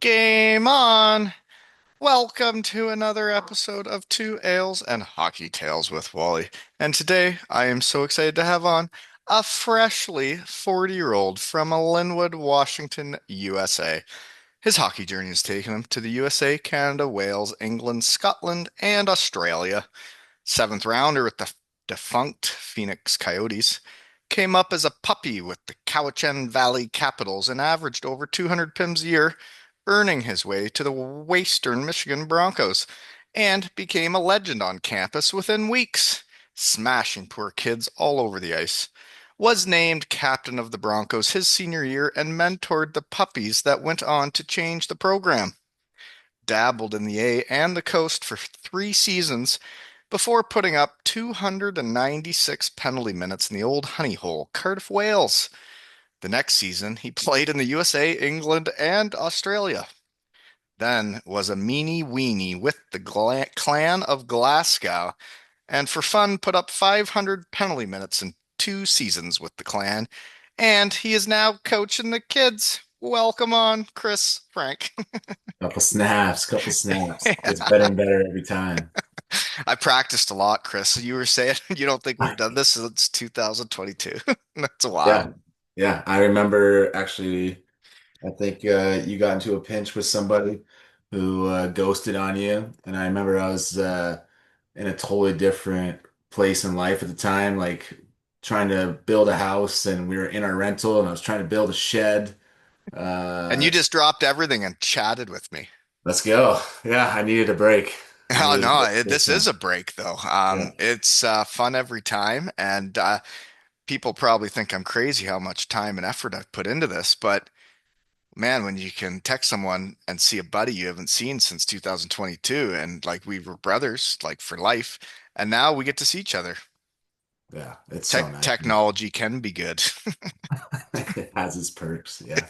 Game on! Welcome to another episode of Two Ales and Hockey Tales with Wally. And today I am so excited to have on a freshly 40-year-old from Linwood, Washington, USA. His hockey journey has taken him to the USA, Canada, Wales, England, Scotland, and Australia. Seventh rounder with the defunct Phoenix Coyotes. Came up as a puppy with the Cowichan Valley Capitals and averaged over 200 PIMs a year, earning his way to the Western Michigan Broncos, and became a legend on campus within weeks, smashing poor kids all over the ice. Was named captain of the Broncos his senior year and mentored the puppies that went on to change the program. Dabbled in the A and the coast for 3 seasons before putting up 296 penalty minutes in the old honey hole, Cardiff, Wales. The next season, he played in the USA, England, and Australia. Then was a meanie weenie with the clan of Glasgow, and for fun put up 500 penalty minutes in 2 seasons with the clan. And he is now coaching the kids. Welcome on, Chris Frank. Couple snaps. Gets better and better every time. I practiced a lot, Chris. You were saying you don't think we've done this since 2022. That's wild. Yeah, yeah. I remember actually, I think you got into a pinch with somebody who ghosted on you. And I remember I was in a totally different place in life at the time, like trying to build a house and we were in our rental and I was trying to build a shed. And you Uh, just dropped everything and chatted with me. let's go. Yeah, I needed a break. I Oh needed a no, break this this is time. a break though. Yeah. It's fun every time, and people probably think I'm crazy how much time and effort I've put into this. But man, when you can text someone and see a buddy you haven't seen since 2022, and like we were brothers, like for life, and now we get to see each other. Yeah, it's so nice. Technology can be good. It has its perks. Yeah.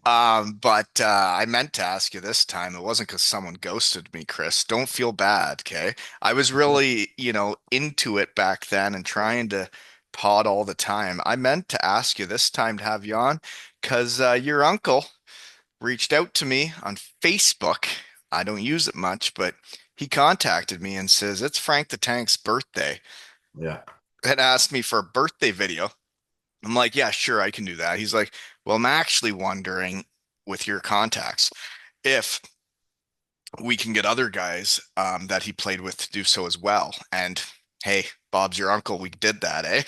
But I meant to ask you this time. It wasn't because someone ghosted me, Chris. Don't feel bad, okay? I was really, into it back then and trying to pod all the time. I meant to ask you this time to have you on because your uncle reached out to me on Facebook. I don't use it much, but he contacted me and says it's Frank the Tank's birthday Yeah. and asked me for a birthday video. I'm like, yeah, sure, I can do that. He's like, well, I'm actually wondering with your contacts if we can get other guys that he played with to do so as well. And hey, Bob's your uncle. We did that, eh?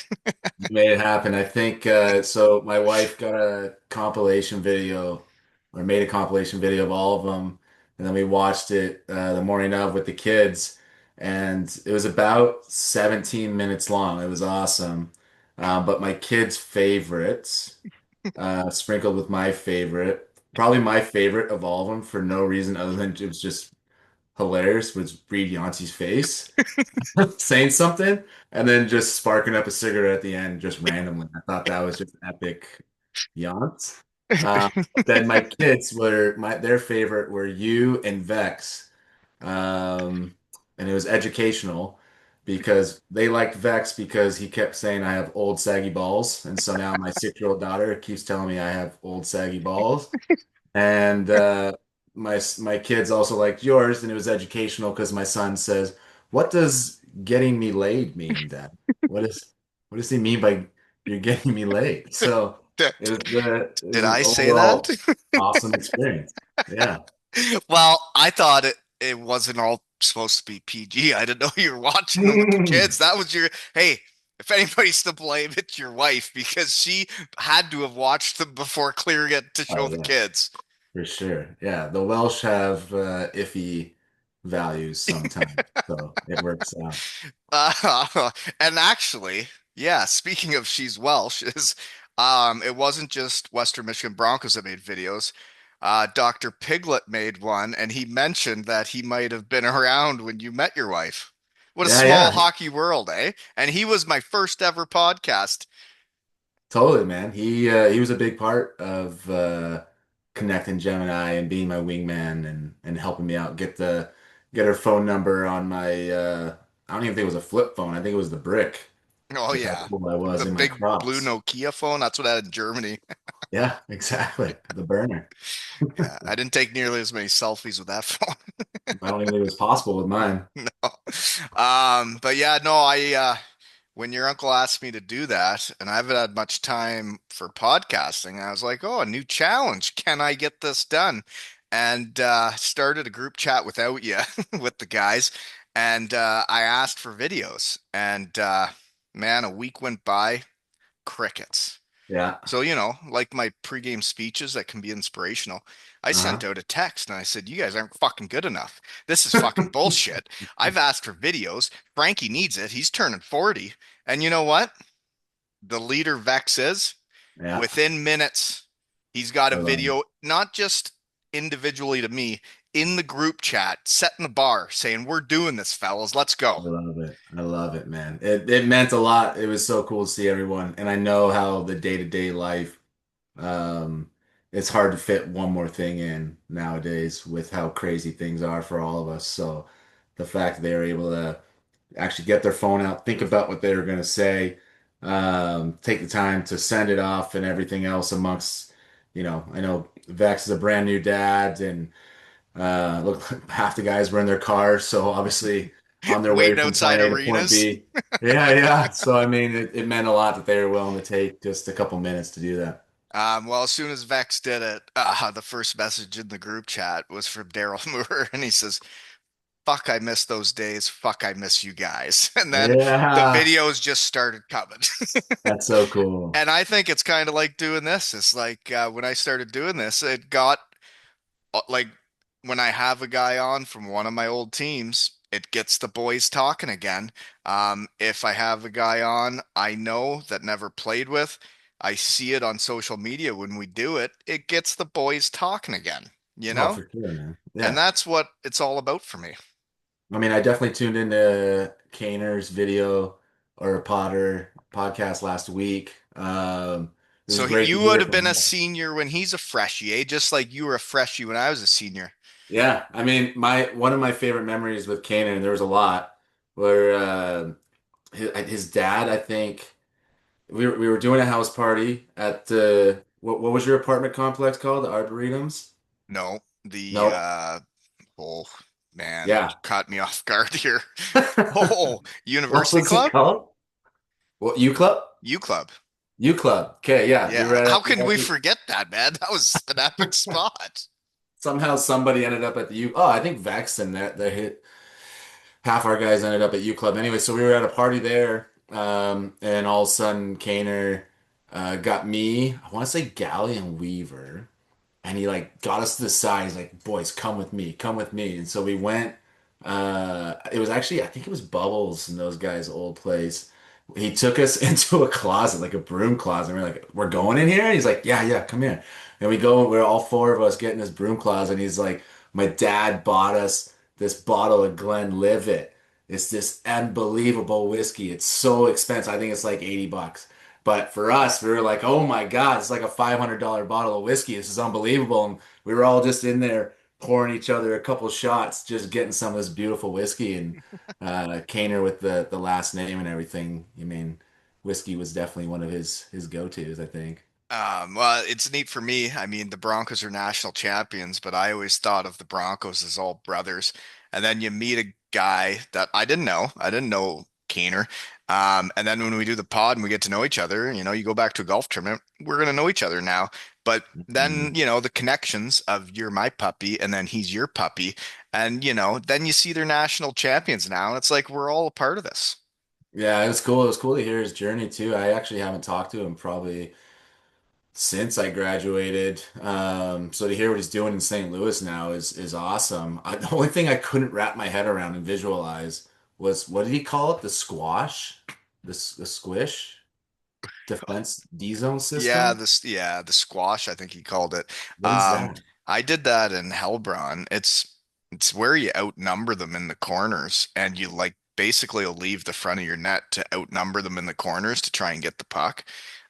Made it happen. I think so. My wife got a compilation video or made a compilation video of all of them. And then we watched it the morning of with the kids. And it was about 17 minutes long. It was awesome. But my kids' favorites, sprinkled with my favorite, probably my favorite of all of them for no reason other than it was just hilarious, was Reed Yancey's face. Saying something and then just sparking up a cigarette at the end just randomly. I thought that was just epic yawns. Then my kids were their favorite were you and Vex. And it was educational because they liked Vex because he kept saying I have old saggy balls. And so now my 6-year-old daughter keeps telling me I have old saggy balls. And my kids also liked yours, and it was educational because my son says, "What does getting me laid mean, Dad? What is what does he mean by you're getting me laid?" So Did, it was did an I say that? overall awesome experience. Yeah. Well, I thought it wasn't all supposed to be PG. I didn't know you were watching them with the kids. That was your, hey, if anybody's to blame, it's your wife because she had to have watched them before clearing it to Oh show the yeah, kids. for sure. Yeah, the Welsh have iffy values sometimes, so it works out. And actually, yeah, speaking of she's Welsh, is it wasn't just Western Michigan Broncos that made videos. Dr. Piglet made one, and he mentioned that he might have been around when you met your wife. What a Yeah, small yeah. hockey world, eh? And he was my first ever podcast. Totally, man. He was a big part of connecting Gemini and being my wingman and helping me out get her phone number on my I don't even think it was a flip phone. I think it was the brick. Oh That's how yeah, cool I the was in my big blue Crocs. Nokia phone. That's what I had in Germany. Yeah, exactly. The burner. Yeah, I didn't take nearly as many selfies with that phone. I don't even think it was possible with mine. No. But yeah, no, when your uncle asked me to do that, and I haven't had much time for podcasting, I was like, oh, a new challenge. Can I get this done? And started a group chat without you with the guys. And I asked for videos. And man, a week went by, crickets. Yeah. So, like my pregame speeches that can be inspirational, I sent Uh-huh. out a text and I said, you guys aren't fucking good enough. This is fucking bullshit. I've asked for videos. Frankie needs it. He's turning 40. And you know what? The leader Vex is Yeah. within minutes. He's got I a love it. video, not just individually to me, in the group chat, setting the bar, saying, we're doing this, fellas. Let's I go. love it. I love it, man. It meant a lot. It was so cool to see everyone. And I know how the day-to-day life, um, it's hard to fit one more thing in nowadays with how crazy things are for all of us. So the fact they were able to actually get their phone out, think about what they were going to say, take the time to send it off and everything else amongst, I know Vex is a brand new dad and look, half the guys were in their cars, so obviously on their way Waiting from point outside A to point arenas. B. Yeah, yeah. So I mean, it meant a lot that they were willing to take just a couple minutes to do that. Well, as soon as Vex did it, the first message in the group chat was from Daryl Moore, and he says, "Fuck, I miss those days. Fuck, I miss you guys." And then the Yeah, videos just started coming. that's so cool. And I think it's kind of like doing this. It's like when I started doing this, it got like when I have a guy on from one of my old teams, it gets the boys talking again. If I have a guy on I know that never played with, I see it on social media when we do it, it gets the boys talking again, you Oh, know? for sure, man. And Yeah. that's what it's all about for me. I mean, I definitely tuned into Kaner's video or Potter podcast last week. It was So great to you would hear have from been a him. senior when he's a freshie, eh? Just like you were a freshie when I was a senior. Yeah, I mean, my one of my favorite memories with Kanan, and there was a lot, where his dad, I think we were doing a house party at the what was your apartment complex called? The Arboretums? No, the No. oh man, Yeah. caught me off guard here. Oh, What University was it Club? called? What, U Club? U Club. U Club. Okay, yeah. We were Yeah. How we can were we actually forget that, man? That was an epic spot. somehow somebody ended up at the U. Oh, I think Vex and that hit half our guys ended up at U Club anyway. So we were at a party there, and all of a sudden Kaner got me. I want to say Galleon Weaver. And he like got us to the side. He's like, "Boys, come with me, come with me." And so we went. It was actually, I think it was Bubbles and those guys' old place. He took us into a closet, like a broom closet. And we're like, "We're going in here?" And he's like, "Yeah, yeah, come here." And we go. We're all four of us get in this broom closet. And he's like, "My dad bought us this bottle of Glenlivet. It's this unbelievable whiskey. It's so expensive. I think it's like $80." But for us, we were like, oh my God, it's like a $500 bottle of whiskey. This is unbelievable. And we were all just in there pouring each other a couple shots, just getting some of this beautiful whiskey. And Kaner with the last name and everything. I mean, whiskey was definitely one of his go-tos, I think. Well, it's neat for me. I mean, the Broncos are national champions, but I always thought of the Broncos as all brothers. And then you meet a guy that I didn't know. I didn't know Keener. And then when we do the pod and we get to know each other, you go back to a golf tournament, we're gonna know each other now. But then, Mhm. the connections of you're my puppy and then he's your puppy. And, then you see they're national champions now. And it's like we're all a part of this. Yeah, it was cool. It was cool to hear his journey too. I actually haven't talked to him probably since I graduated. So to hear what he's doing in St. Louis now is awesome. The only thing I couldn't wrap my head around and visualize was what did he call it? The squash? The squish? Defense D zone Yeah, system? the squash, I think he called it. What is Um, that? I did that in Helbron. It's where you outnumber them in the corners and you like basically will leave the front of your net to outnumber them in the corners to try and get the puck.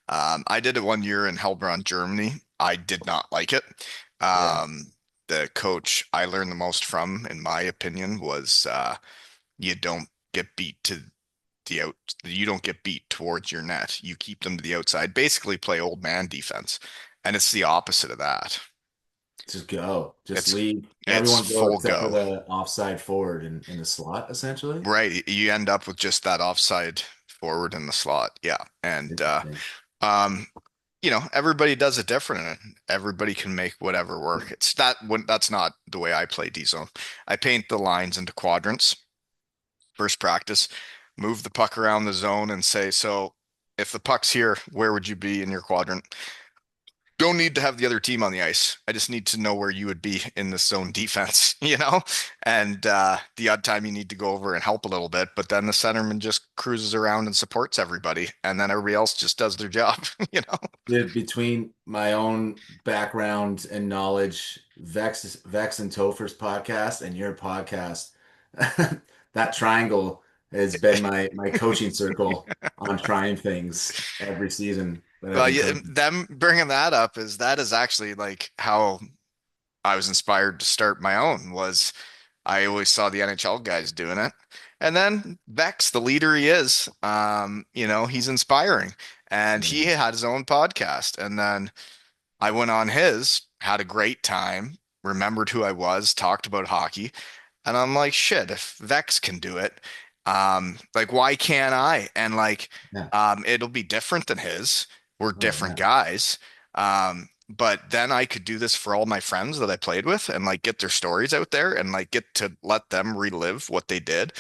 I did it one year in Helbron, Germany. I did not like it. Yeah. The coach I learned the most from, in my opinion, was you don't get beat to the out you don't get beat towards your net. You keep them to the outside. Basically play old man defense. And it's the opposite of that. Just go. Just It's leave. it's Everyone go full except for go. the offside forward in the slot, essentially. Right. You end up with just that offside forward in the slot. Yeah. And Interesting. um everybody does it different and everybody can make whatever work. That's not the way I play D zone. I paint the lines into quadrants. First practice, move the puck around the zone and say, so if the puck's here, where would you be in your quadrant? Don't need to have the other team on the ice. I just need to know where you would be in the zone defense, you know? And the odd time you need to go over and help a little bit, but then the centerman just cruises around and supports everybody, and then everybody else just does their job, you know? Dude, between my own background and knowledge, Vex and Topher's podcast and your podcast, that triangle has been my coaching circle on trying things every season that I've Well, been yeah, coaching. them bringing that up is that is actually like how I was inspired to start my own was I always saw the NHL guys doing it. And then Vex, the leader he is, he's inspiring. And Yeah. he had his own podcast. And then I went on his, had a great time, remembered who I was, talked about hockey. And I'm like, shit, if Vex can do it, like why can't I? And like, Yeah. it'll be different than his. We're Oh different yeah. guys. But then I could do this for all my friends that I played with and like get their stories out there and like get to let them relive what they did.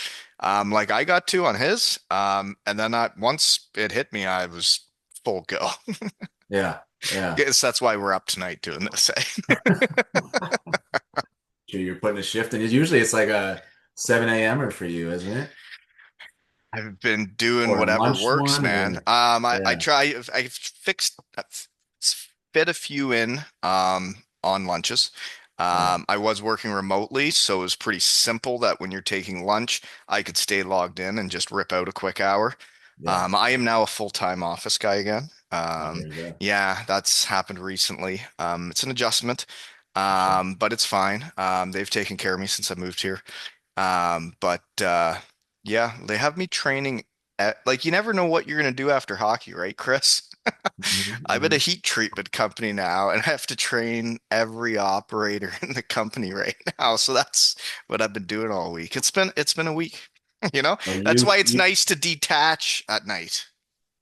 Like I got to on his. And then once it hit me, I was full go. Yeah. Yeah. Guess that's why we're up tonight doing this. Sure, you're putting a shift in. Usually it's like a 7 a.m.er for you, isn't it? I've been doing Or a whatever lunch works, one man. or I yeah. try. I fixed fit a few in on lunches. Yeah. I was working remotely, so it was pretty simple that when you're taking lunch, I could stay logged in and just rip out a quick hour. Yeah. I am now a full-time office guy again. Oh, there you go. Yeah, that's happened recently. It's an adjustment, For sure. but it's fine. They've taken care of me since I moved here. But yeah, they have me training at like you never know what you're gonna do after hockey, right, Chris? Mhm, I'm at a mhm. heat treatment company now and I have to train every operator in the company right now. So that's what I've been doing all week. It's been a week, you know? Oh, That's you why it's you nice to detach at night.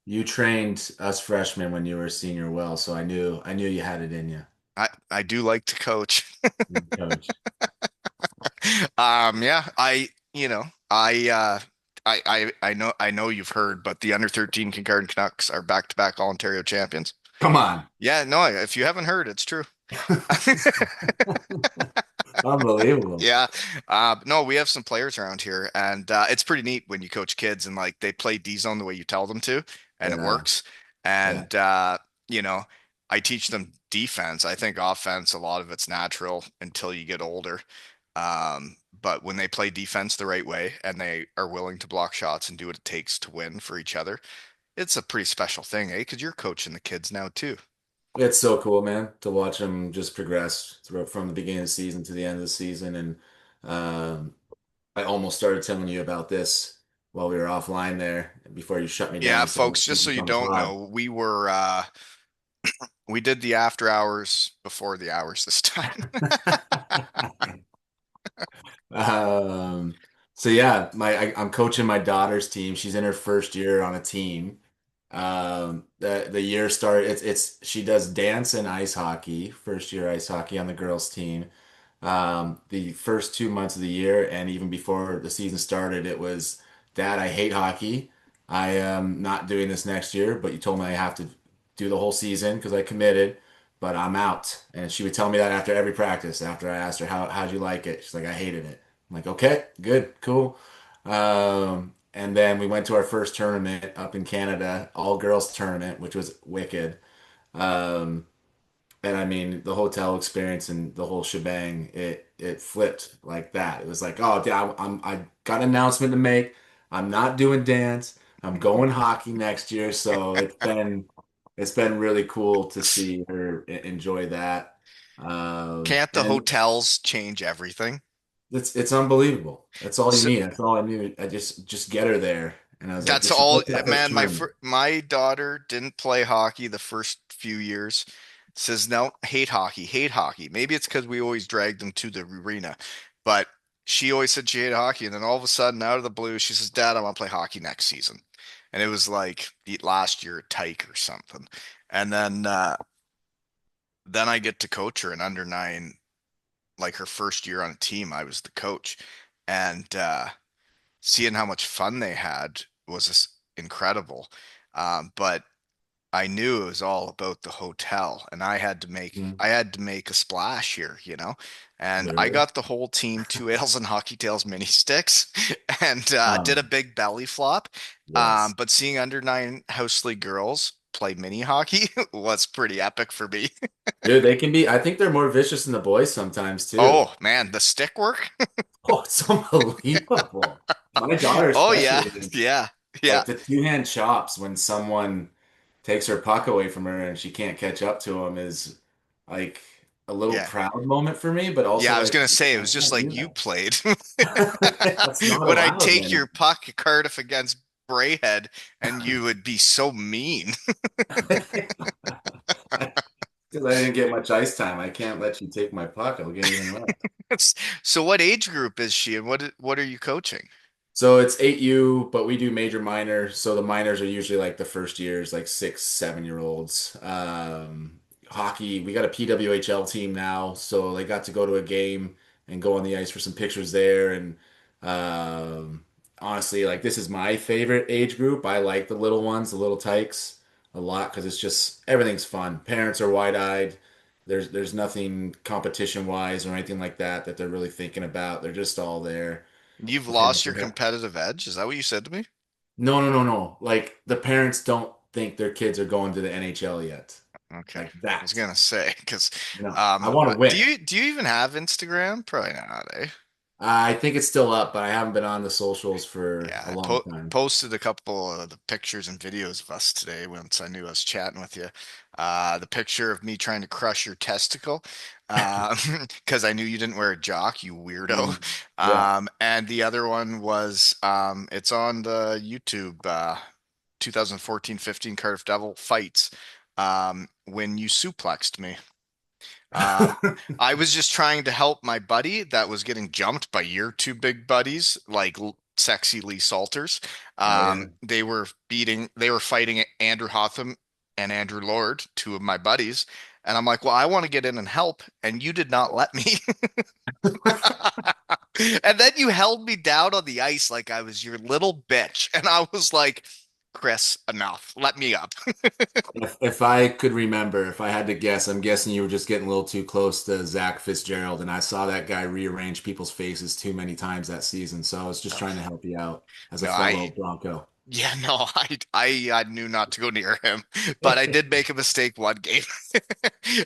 you trained us freshmen when you were a senior well, so I knew you had it in you, I do like to coach. coach. Yeah, I know you've heard, but the under 13 Kincardine Canucks are back-to-back All Ontario champions. Come on. Yeah, no, if you haven't heard, it's true. Unbelievable. Yeah. No, we have some players around here, and it's pretty neat when you coach kids and like they play D zone the way you tell them to, and it Yeah. works. Yeah. And you know, I teach them defense. I think offense, a lot of it's natural until you get older. But when they play defense the right way and they are willing to block shots and do what it takes to win for each other, it's a pretty special thing, eh? Because you're coaching the kids now too. It's so cool, man, to watch them just progress through from the beginning of the season to the end of the season. And um, I almost started telling you about this while we were offline there before you shut me Yeah, down. So I folks, won't just keep so this you on the don't pod. know, we did the after hours before the hours this time. Um, so yeah, I'm coaching my daughter's team. She's in her first year on a team. The year started. It's she does dance and ice hockey. First year ice hockey on the girls' team. The first 2 months of the year, and even before the season started, it was, Dad, I hate hockey. I am not doing this next year, but you told me I have to do the whole season because I committed, but I'm out. And she would tell me that after every practice, after I asked her, how'd you like it? She's like, I hated it. I'm like, okay, good, cool. And then we went to our first tournament up in Canada, all girls tournament, which was wicked. Um, and I mean, the hotel experience and the whole shebang, it flipped like that. It was like, oh, yeah, I got an announcement to make. I'm not doing dance. I'm going hockey next year. So it's been really cool to see her enjoy that. Can't the And hotels change everything? it's unbelievable. That's all you So need. That's all I knew. I just get her there. And I was like, that's just all, look at this man. tournament. My daughter didn't play hockey the first few years. Says no, hate hockey, hate hockey. Maybe it's because we always dragged them to the arena, but she always said she hated hockey, and then all of a sudden, out of the blue, she says, "Dad, I want to play hockey next season." And it was like the last year at Tyke or something. And then I get to coach her in under nine, like her first year on a team. I was the coach, and seeing how much fun they had was incredible. But I knew it was all about the hotel, and Mm. I had to make a splash here, you know. And I Literally. got the whole team two ales and hockey tails mini sticks, and did a Um, big belly flop. yes. But seeing under nine house league girls play mini hockey was pretty epic for me. Dude, they can be, I think they're more vicious than the boys sometimes too. Oh man, the stick work. Oh, it's unbelievable. My daughter Oh yeah, especially, yeah, yeah, like the two-hand chops when someone takes her puck away from her and she can't catch up to him is like a little yeah. proud moment for me, but also Yeah, I was like gonna say it I was just can't like do you that. played. That's not When I allowed, take man. your puck Cardiff against Brayhead and you would be so mean. Because I didn't get much ice time. I can't let you take my puck. I'll get even less. So what age group is she and what are you coaching? So it's 8U, but we do major minor. So the minors are usually like the first years, like 6, 7 year olds. Hockey, we got a PWHL team now. So they got to go to a game and go on the ice for some pictures there. And honestly, like this is my favorite age group. I like the little ones, the little tykes a lot because it's just everything's fun. Parents are wide-eyed. There's nothing competition wise or anything like that that they're really thinking about. They're just all there. You've The lost parents your are competitive edge? Is that what you said to me? no, no, no, no. Like the parents don't think their kids are going to the NHL yet. Okay. Like I was that. gonna say because I want to win. do you even have Instagram? Probably not, eh? I think it's still up, but I haven't been on the socials for Yeah, a long time. posted a couple of the pictures and videos of us today once I knew I was chatting with you. The picture of me trying to crush your testicle, because I knew you didn't wear a jock, you weirdo. Mm. Yeah. And the other one was, it's on the YouTube, 2014-15 Cardiff Devil fights, when you suplexed me. Um, I was just trying to help my buddy that was getting jumped by your two big buddies, like sexy Lee Salters. Oh yeah. They were fighting Andrew Hotham and Andrew Lord, two of my buddies. And I'm like, well, I want to get in and help, and you did not let me. And then you held me down on the ice like I was your little bitch. And I was like, Chris, enough. Let me up. If I could remember, if I had to guess, I'm guessing you were just getting a little too close to Zach Fitzgerald, and I saw that guy rearrange people's faces too many times that season. So I was just trying to help you out as a No, fellow Bronco. yeah, no, I knew not to go near him, but I did make a mistake one game.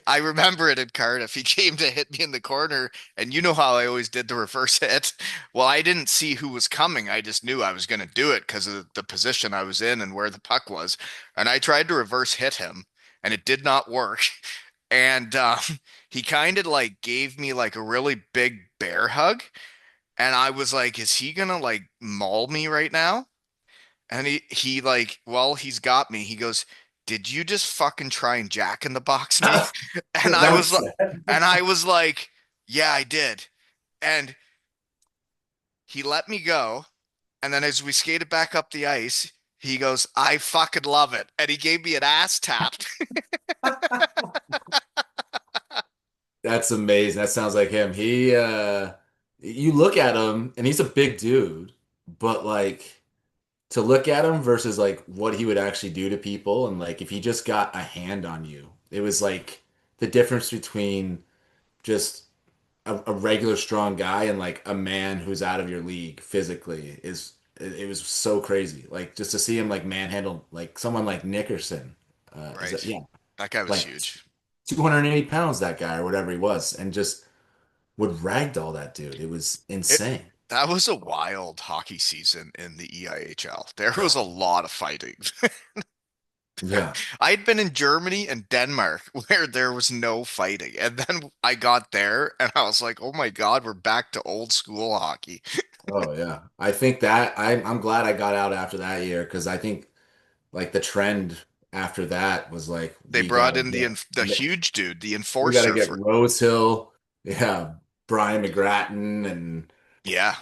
I remember it in Cardiff. He came to hit me in the corner, and you know how I always did the reverse hit. Well, I didn't see who was coming. I just knew I was going to do it because of the position I was in and where the puck was. And I tried to reverse hit him, and it did not work. And he kind of like gave me like a really big bear hug, and I was like, "Is he gonna like maul me right now?" And he like, well, he's got me. He goes, "Did you just fucking try and jack in the box me?" And Is I that what was you like, said? and I was like, "Yeah, I did." And he let me go. And then as we skated back up the ice, he goes, "I fucking love it." And he gave me an ass tap. That's amazing. That sounds like him. You look at him and he's a big dude, but like to look at him versus like what he would actually do to people and like if he just got a hand on you, it was like the difference between just a regular strong guy and like a man who's out of your league physically it was so crazy. Like just to see him like manhandle like someone like Nickerson. Is Right. that yeah, That guy was like huge. 280 pounds that guy or whatever he was, and just would ragdoll that dude. It was It insane. That was a wild hockey season in the EIHL. There was a Oh, lot of fighting. yeah. I'd been in Germany and Denmark where there was no fighting. And then I got there and I was like, oh my God, we're back to old school hockey. Oh yeah. I think that I'm glad I got out after that year because I think like the trend. after that was like They brought in the huge dude, the we got to enforcer get for Rose Hill, yeah, Brian McGrattan and yeah.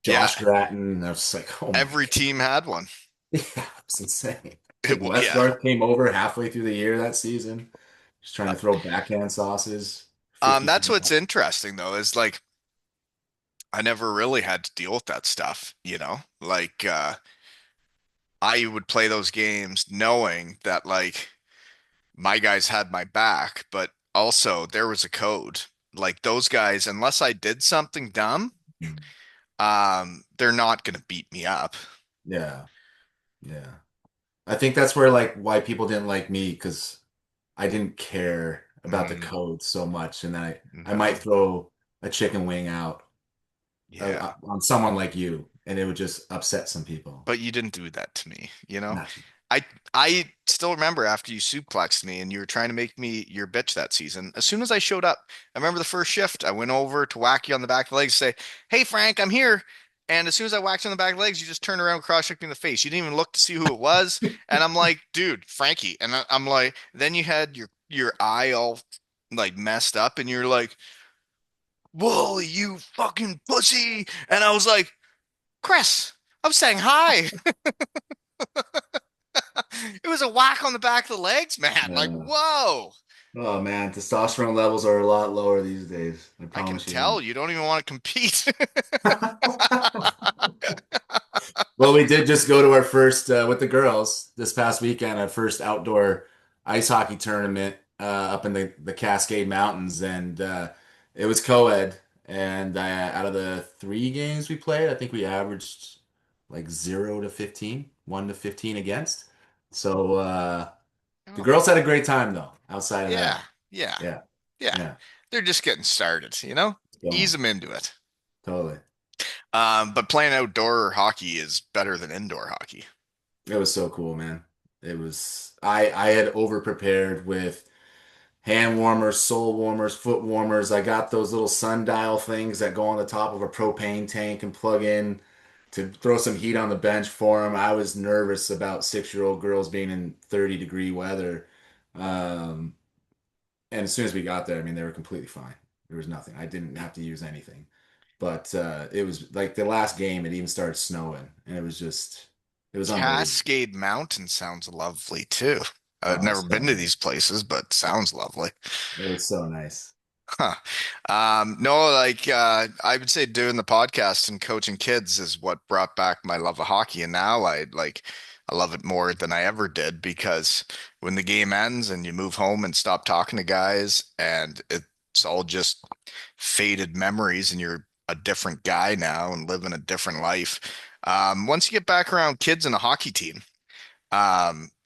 Yeah. Josh Grattan. And I was like, oh my Every team had one. God, yeah, it's insane. It, Dude, yeah. Westgarth came over halfway through the year that season, just trying to throw backhand sauces, That's 50 feet. what's interesting though, is like I never really had to deal with that stuff, you know? Like I would play those games knowing that like my guys had my back, but also there was a code. Like those guys, unless I did something dumb, they're not gonna beat me up. Yeah, yeah. I think that's where like why people didn't like me because I didn't care about the Mm, code so much, and then I might no. throw a chicken wing out Yeah. on someone like you, and it would just upset some people. But you didn't do that to me, you know? Not you. I still remember after you suplexed me and you were trying to make me your bitch that season. As soon as I showed up, I remember the first shift, I went over to whack you on the back of the legs, say, "Hey Frank, I'm here." And as soon as I whacked you on the back of the legs, you just turned around, cross-checked me in the face. You didn't even look to see who it was. And I'm like, dude, Frankie. And I'm like, then you had your eye all like messed up, and you're like, "Whoa, you fucking pussy!" And I was like, Chris, I'm saying hi. It was a whack on the back of the legs, man. Like, Uh, whoa. oh man, testosterone levels are a lot lower these days. I I can promise you tell you don't even want to compete. that. Well, we did just go to our first with the girls this past weekend, our first outdoor ice hockey tournament up in the Cascade Mountains, and it was co-ed. And out of the 3 games we played, I think we averaged like 0 to 15, 1 to 15 against. So the Oh, girls had a great time though. Outside of yeah, that, yeah, yeah, yeah. yeah, They're just getting started, you know? it's Ease going them into it. totally. But playing outdoor hockey is better than indoor hockey. It was so cool, man. It was I had over prepared with hand warmers, sole warmers, foot warmers. I got those little sundial things that go on the top of a propane tank and plug in to throw some heat on the bench for them. I was nervous about 6-year-old girls being in 30-degree weather. Um, and as soon as we got there, I mean, they were completely fine. There was nothing. I didn't have to use anything. But it was like the last game, it even started snowing, and it was unbelievable. Cascade Mountain sounds lovely too. I've Oh, never so been to nice. these places, but sounds lovely. It was so nice. Huh. No, like I would say doing the podcast and coaching kids is what brought back my love of hockey. And now I love it more than I ever did because when the game ends and you move home and stop talking to guys and it's all just faded memories and you're a different guy now and living a different life. Once you get back around kids and a hockey team,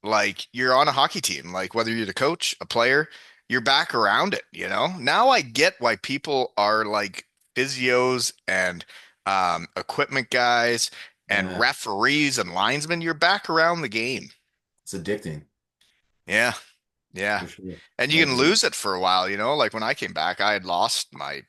like you're on a hockey team, like whether you're the coach, a player, you're back around it, you know? Now I get why people are like physios and equipment guys and Yeah, referees and linesmen. You're back around the game. it's addicting Yeah, yeah. for sure. And I you can agree. lose it for a while, you know? Like when I came back, I had lost my,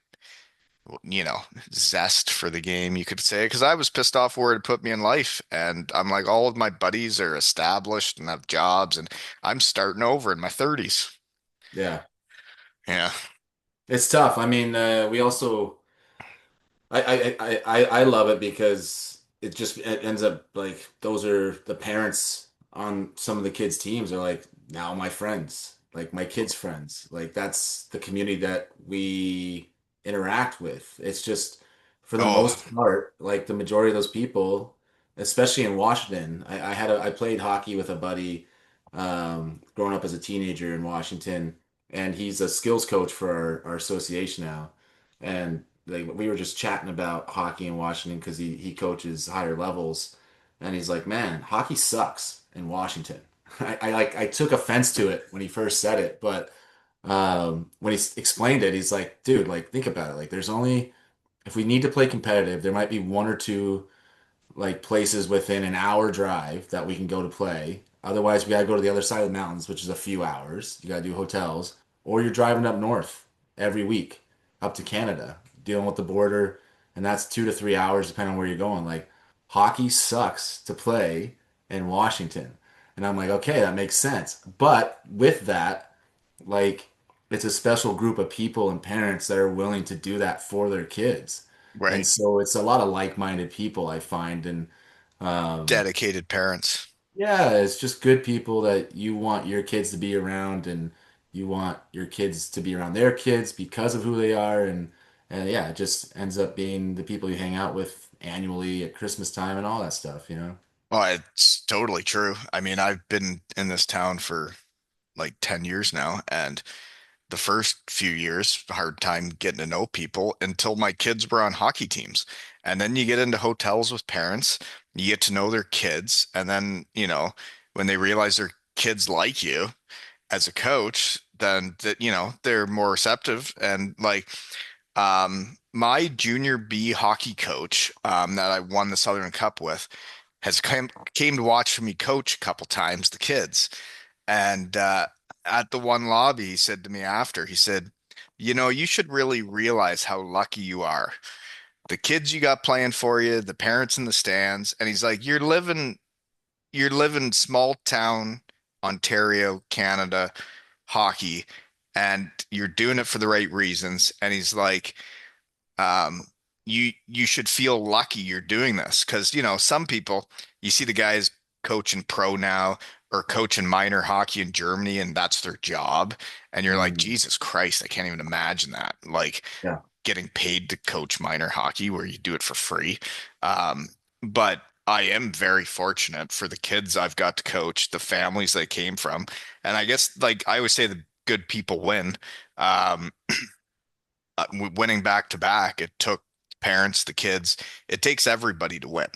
zest for the game, you could say, because I was pissed off where it put me in life. And I'm like, all of my buddies are established and have jobs, and I'm starting over in my 30s. Yeah, Yeah. it's tough. I mean, we also I love it because it ends up like those are the parents on some of the kids' teams are like now my friends, like my kids' friends. Like that's the community that we interact with. It's just for the Oh, most part, like the majority of those people, especially in Washington. I played hockey with a buddy growing up as a teenager in Washington, and he's a skills coach for our association now. And like we were just chatting about hockey in Washington because he coaches higher levels, and he's like, "Man, hockey sucks in Washington." I took offense to it when he first said it, but when he explained it, he's like, "Dude, like think about it. Like there's only if we need to play competitive, there might be one or two like places within an hour drive that we can go to play. Otherwise, we gotta go to the other side of the mountains, which is a few hours. You gotta do hotels, or you're driving up north every week up to Canada, dealing with the border, and that's 2 to 3 hours depending on where you're going. Like hockey sucks to play in Washington. And I'm like, okay, that makes sense. But with that, like, it's a special group of people and parents that are willing to do that for their kids. And Right. so it's a lot of like-minded people I find. And um, Dedicated parents. yeah, it's just good people that you want your kids to be around and you want your kids to be around their kids because of who they are. And yeah, it just ends up being the people you hang out with annually at Christmas time and all that stuff, you know? Well, it's totally true. I mean, I've been in this town for like 10 years now, and the first few years, hard time getting to know people until my kids were on hockey teams. And then you get into hotels with parents, you get to know their kids, and then, when they realize their kids like you as a coach, then that, they're more receptive. And like my junior B hockey coach that I won the Southern Cup with has came to watch me coach a couple times the kids. And at the one lobby, he said to me after, he said, you should really realize how lucky you are. The kids you got playing for you, the parents in the stands. And he's like, you're living small town Ontario, Canada hockey, and you're doing it for the right reasons. And he's like, um, you should feel lucky you're doing this because some people you see the guys coaching pro now or coaching minor hockey in Germany and that's their job and you're like Mm, Jesus Christ, I can't even imagine that, like yeah. getting paid to coach minor hockey where you do it for free. But I am very fortunate for the kids I've got to coach, the families they came from, and I guess like I always say the good people win. Um, winning back to back, it took parents, the kids, it takes everybody to win.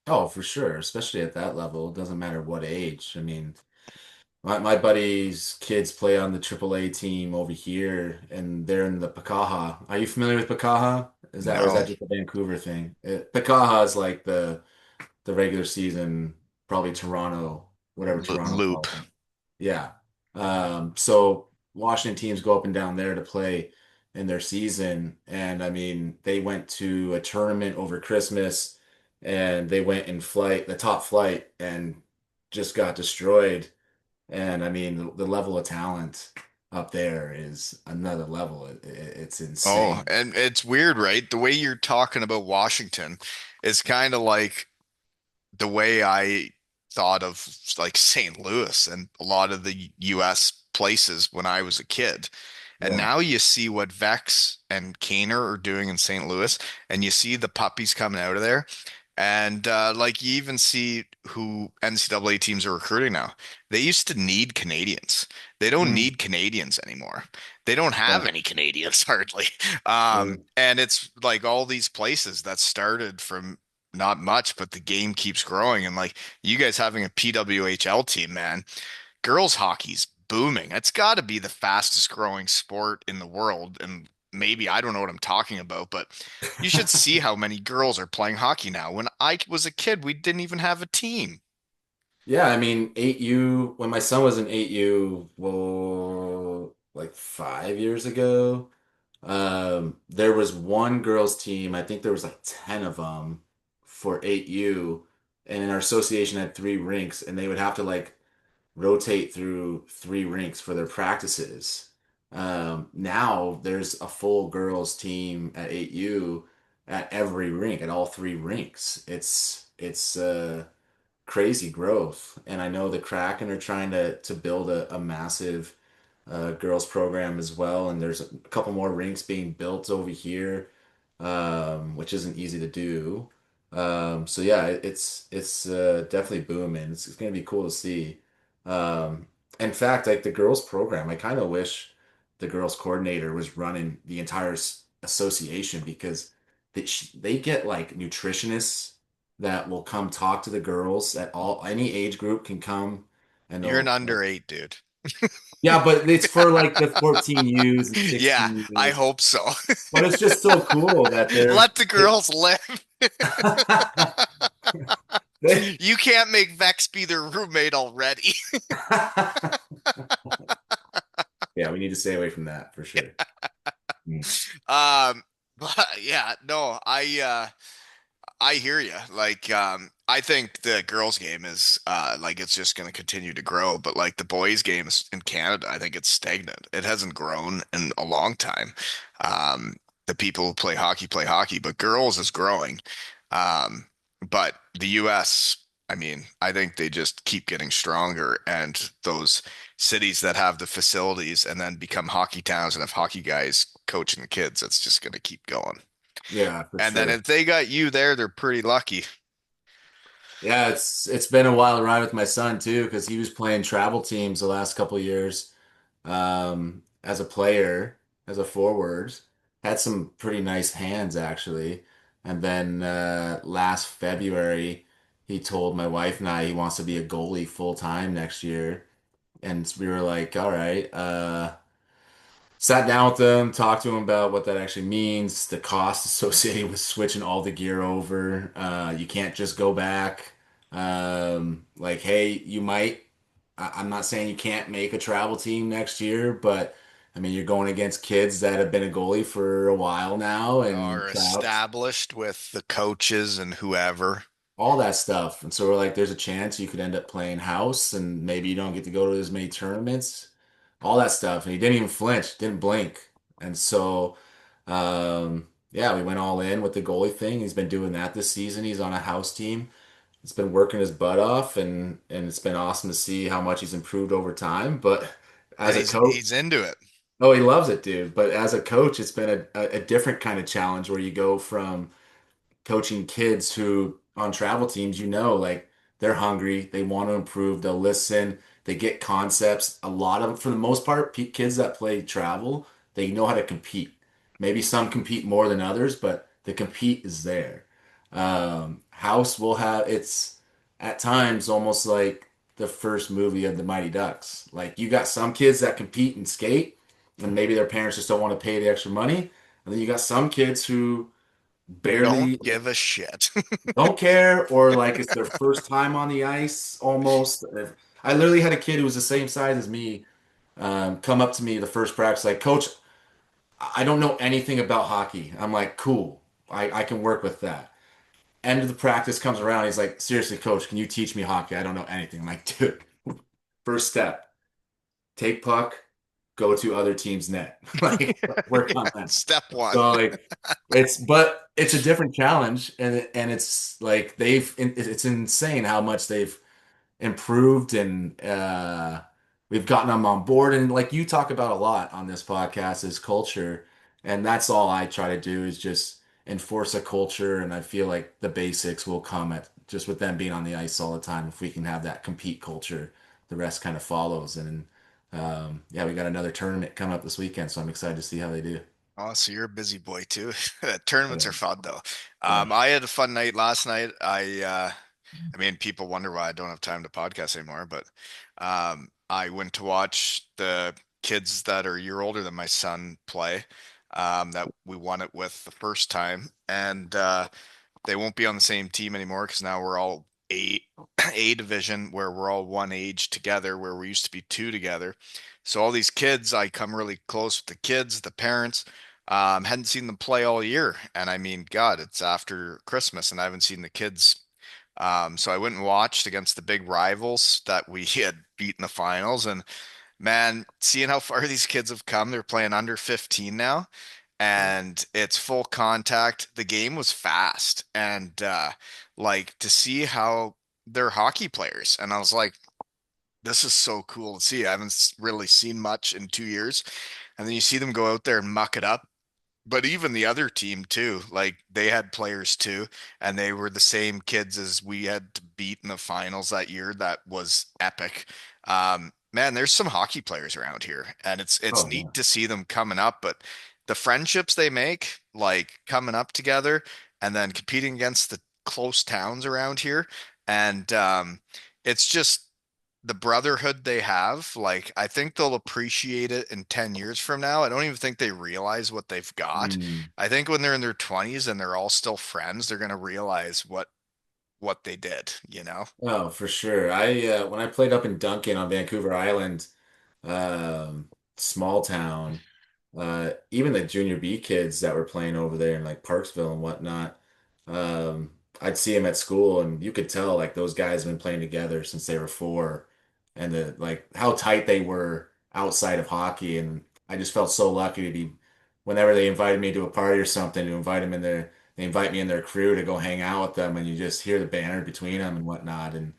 Oh, for sure, especially at that level. It doesn't matter what age. I mean, my buddy's kids play on the AAA team over here, and they're in the Pakaha. Are you familiar with Pakaha? Is that or is No, that just a Vancouver thing? Pakaha is like the regular season, probably Toronto, whatever Toronto loop. calls them. Yeah. So Washington teams go up and down there to play in their season, and I mean they went to a tournament over Christmas, and they went in flight, the top flight, and just got destroyed. And I mean, the level of talent up there is another level. It's Oh, insane. and it's weird, right? The way you're talking about Washington is kind of like the way I thought of like St. Louis and a lot of the US places when I was a kid. And Yeah. now you see what Vex and Kaner are doing in St. Louis, and you see the puppies coming out of there. And like you even see who NCAA teams are recruiting now. They used to need Canadians. They don't Mhm. need Canadians anymore. They don't Yeah. have any Canadians hardly. Yeah. And it's like all these places that started from not much, but the game keeps growing. And like you guys having a PWHL team, man, girls hockey's booming. It's got to be the fastest growing sport in the world. And maybe I don't know what I'm talking about, but you should see how many girls are playing hockey now. When I was a kid, we didn't even have a team. Yeah, I mean, 8U, when my son was in 8U, well, like 5 years ago, there was one girls' team. I think there was like 10 of them for 8U, and our association had three rinks, and they would have to like rotate through three rinks for their practices. Now there's a full girls' team at 8U at every rink, at all three rinks. It's crazy growth. And I know the Kraken are trying to build a massive girls program as well. And there's a couple more rinks being built over here, which isn't easy to do. So yeah, it's definitely booming. It's going to be cool to see. Um, in fact, like the girls program, I kind of wish the girls coordinator was running the entire association because they get like nutritionists that will come talk to the girls at all any age group can come and You're an they'll under eight, dude. yeah, but it's for like the 14 U's and Yeah, 16 I U's. hope so. But it's just so cool that Let the girls live. they You can't make Vex be their roommate already. yeah, we need to stay away from that for sure. Mm. Um, but yeah, no, I hear you. Like, I think the girls' game is like it's just going to continue to grow, but like the boys' games in Canada, I think it's stagnant. It hasn't grown in a long time. Um, the people who play hockey, but girls is growing. Um, but the US, I mean, I think they just keep getting stronger, and those cities that have the facilities and then become hockey towns and have hockey guys coaching the kids, it's just going to keep going. Yeah, for And then sure. if they got you there, they're pretty lucky. Yeah, it's been a wild ride with my son too, because he was playing travel teams the last couple of years as a player, as a forward. Had some pretty nice hands actually. And then last February, he told my wife and I he wants to be a goalie full time next year. And we were like, all right. Sat down with them, talked to him about what that actually means, the cost associated with switching all the gear over. You can't just go back. Like, hey, you might. I'm not saying you can't make a travel team next year, but I mean, you're going against kids that have been a goalie for a while now and Are established with the coaches and whoever. all that stuff. And so we're like, there's a chance you could end up playing house and maybe you don't get to go to as many tournaments, all that stuff. And he didn't even flinch, didn't blink. And so, yeah, we went all in with the goalie thing. He's been doing that this season. He's on a house team. It's been working his butt off and it's been awesome to see how much he's improved over time. But as And a coach, he's into it. oh, he loves it, dude. But as a coach, it's been a different kind of challenge where you go from coaching kids who on travel teams, like they're hungry, they want to improve, they'll listen, they get concepts. A lot of them, for the most part, kids that play travel, they know how to compete. Maybe some compete more than others, but the compete is there. House will have it's at times almost like the first movie of the Mighty Ducks. Like you got some kids that compete and skate, and maybe their parents just don't want to pay the extra money. And then you got some kids who Don't barely give a shit. don't care or like it's their first time on the ice almost. I literally had a kid who was the same size as me come up to me the first practice like, Coach, I don't know anything about hockey. I'm like, cool. I can work with that. End of the practice comes around. He's like, seriously, Coach, can you teach me hockey? I don't know anything. I'm like, dude, first step, take puck, go to other team's net. Like, work on that. Step one. So like it's a different challenge and it's like it's insane how much they've improved and we've gotten them on board and like you talk about a lot on this podcast is culture and that's all I try to do is just enforce a culture and I feel like the basics will come at just with them being on the ice all the time if we can have that compete culture the rest kind of follows and yeah we got another tournament coming up this weekend so I'm excited to see how they do. Oh, so you're a busy boy too. Tournaments are Yeah. fun though. Yeah. I had a fun night last night. I mean, people wonder why I don't have time to podcast anymore, but I went to watch the kids that are a year older than my son play. That we won it with the first time, and they won't be on the same team anymore because now we're all A division where we're all one age together, where we used to be two together. So all these kids, I come really close with the kids, the parents. Hadn't seen them play all year, and I mean, God, it's after Christmas, and I haven't seen the kids. So I went and watched against the big rivals that we had beat in the finals, and man, seeing how far these kids have come, they're playing under 15 now, and it's full contact. The game was fast, and like to see how they're hockey players, and I was like, this is so cool to see. I haven't really seen much in 2 years, and then you see them go out there and muck it up, but even the other team too, like they had players too, and they were the same kids as we had to beat in the finals that year. That was epic. Man, there's some hockey players around here, and it's Oh neat yeah. to see them coming up, but the friendships they make, like coming up together and then competing against the close towns around here, and it's just the brotherhood they have, like I think they'll appreciate it in 10 years from now. I don't even think they realize what they've got. Mm. I think when they're in their 20s and they're all still friends, they're going to realize what they did, you know? Oh, for sure. I when I played up in Duncan on Vancouver Island, um, small town, even the junior B kids that were playing over there in like Parksville and whatnot, I'd see them at school, and you could tell like those guys have been playing together since they were four, and the like how tight they were outside of hockey. And I just felt so lucky to be, whenever they invited me to a party or something, to invite them in their, they invite me in their crew to go hang out with them, and you just hear the banter between them and whatnot. And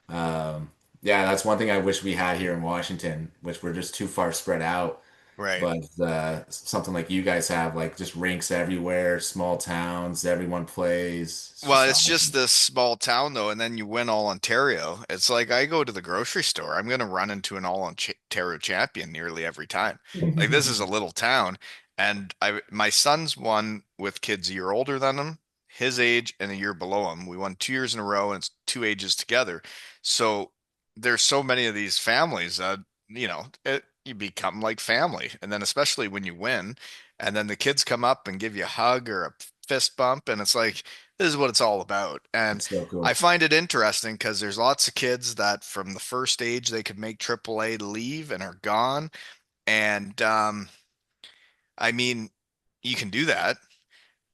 um, yeah, that's one thing I wish we had here in Washington, which we're just too far spread out. Right. But something like you guys have, like just rinks everywhere, small towns, everyone plays. It's Well, just it's just awesome. this small town though, and then you win all Ontario. It's like I go to the grocery store, I'm gonna run into an all Ontario champion nearly every time. Like this is a little town, and I my son's won with kids a year older than him, his age and a year below him. We won 2 years in a row, and it's two ages together. So there's so many of these families that you become like family, and then especially when you win, and then the kids come up and give you a hug or a fist bump, and it's like this is what it's all about. And It's so I cool. find it interesting because there's lots of kids that from the first age they could make AAA leave and are gone. And I mean, you can do that,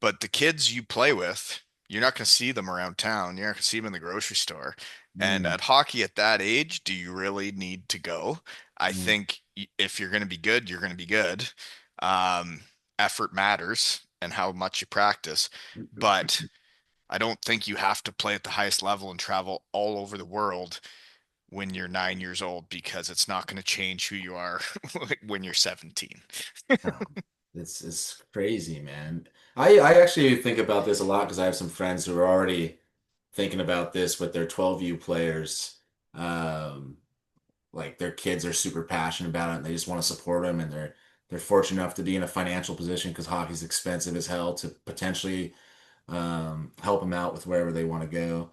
but the kids you play with, you're not going to see them around town. You're not going to see them in the grocery store. And Mm, at hockey at that age, do you really need to go? I mm. think if you're going to be good, you're going to be good. Um, Effort matters and how much you practice. But I don't think you have to play at the highest level and travel all over the world when you're 9 years old because it's not going to change who you are when you're 17. Oh, it's crazy, man. I actually think about this a lot because I have some friends who are already thinking about this with their 12U players. Um, like their kids are super passionate about it and they just want to support them, and they're fortunate enough to be in a financial position because hockey's expensive as hell to potentially help them out with wherever they want to go.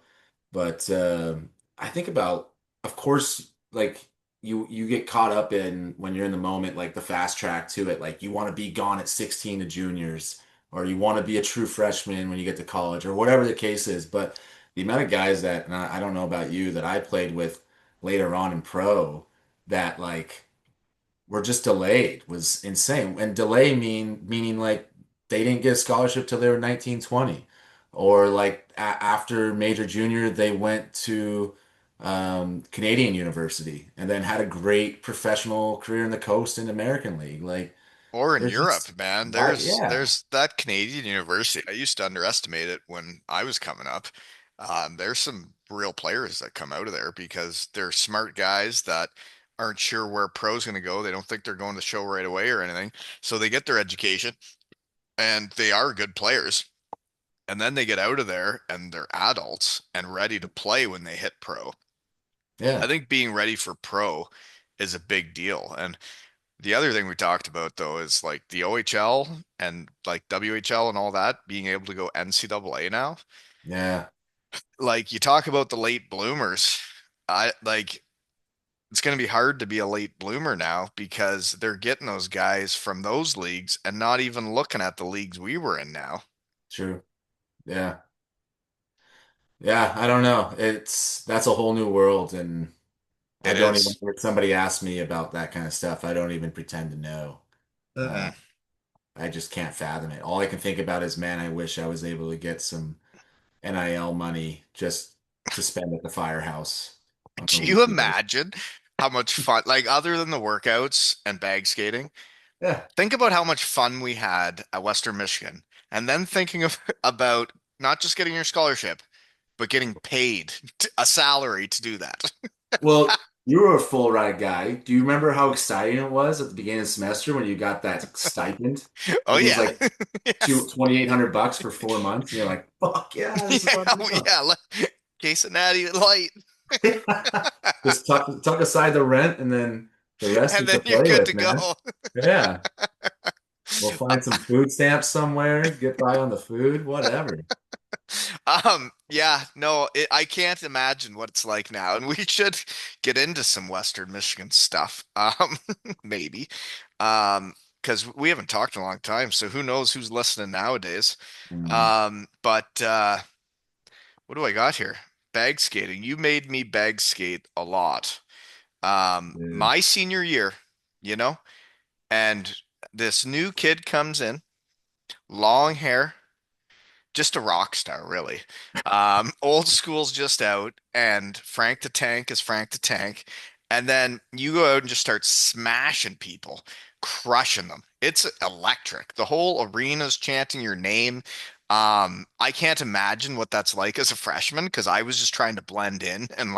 But I think about, of course, like you get caught up in when you're in the moment, like the fast track to it. Like you want to be gone at 16 to juniors, or you want to be a true freshman when you get to college, or whatever the case is. But the amount of guys that, and I don't know about you, that I played with later on in pro that like were just delayed was insane. And delay meaning like they didn't get a scholarship till they were 19, 20. Or like after major junior, they went to Canadian university and then had a great professional career in the coast and American League. Like Or in there's Europe, just man. why, There's yeah, there's that Canadian university. I used to underestimate it when I was coming up. There's some real players that come out of there because they're smart guys that aren't sure where pro's going to go. They don't think they're going to show right away or anything. So they get their education and they are good players. And then they get out of there and they're adults and ready to play when they hit pro. I yeah, think being ready for pro is a big deal. And the other thing we talked about though is like the OHL and like WHL and all that being able to go NCAA now. yeah. Like you talk about the late bloomers. I like it's going to be hard to be a late bloomer now because they're getting those guys from those leagues and not even looking at the leagues we were in now. True. Yeah. Yeah, I don't know. That's a whole new world, and I It don't even, is. if somebody asks me about that kind of stuff, I don't even pretend to know. Uh, Mm-mm. I just can't fathom it. All I can think about is, man, I wish I was able to get some NIL money just to spend at the firehouse on the Do you weekend. imagine how much fun, like other than the workouts and bag skating, Yeah. think about how much fun we had at Western Michigan, and then thinking of about not just getting your scholarship, but getting paid a salary to do that. Well, you were a full ride guy. Do you remember how exciting it was at the beginning of the semester when you got that stipend? Oh It was yeah. like two Yes. 2,800 bucks for 4 months. And you're like, fuck yeah, this is Yeah, what I oh, want. yeah. Case of Natty Light. Just tuck aside the rent and then the rest And you then can you're play good with, to man. go. Yeah. We'll find some food stamps somewhere, get by on the food, whatever. Yeah, no, I can't imagine what it's like now, and we should get into some Western Michigan stuff, maybe, because we haven't talked in a long time, so who knows who's listening nowadays. Mm, But what do I got here? Bag skating. You made me bag skate a lot. dude. My senior year, you know, and this new kid comes in, long hair, just a rock star, really. Old school's just out, and Frank the Tank is Frank the Tank. And then you go out and just start smashing people, crushing them. It's electric. The whole arena's chanting your name. I can't imagine what that's like as a freshman because I was just trying to blend in and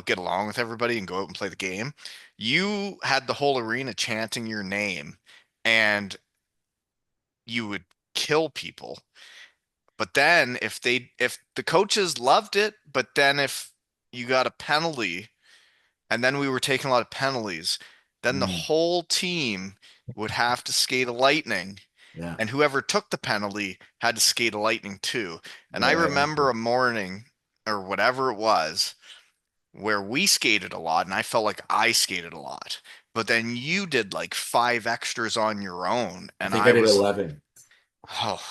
get along with everybody and go out and play the game. You had the whole arena chanting your name, and you would kill people. But then if the coaches loved it, but then if you got a penalty and then we were taking a lot of penalties, then the Mm, whole team would have to skate a lightning yeah, and whoever took the penalty had to skate a lightning too. And I yeah, remember a morning or whatever it was where we skated a lot and I felt like I skated a lot. But then you did like five extras on your own I and think I I did was 11. oh,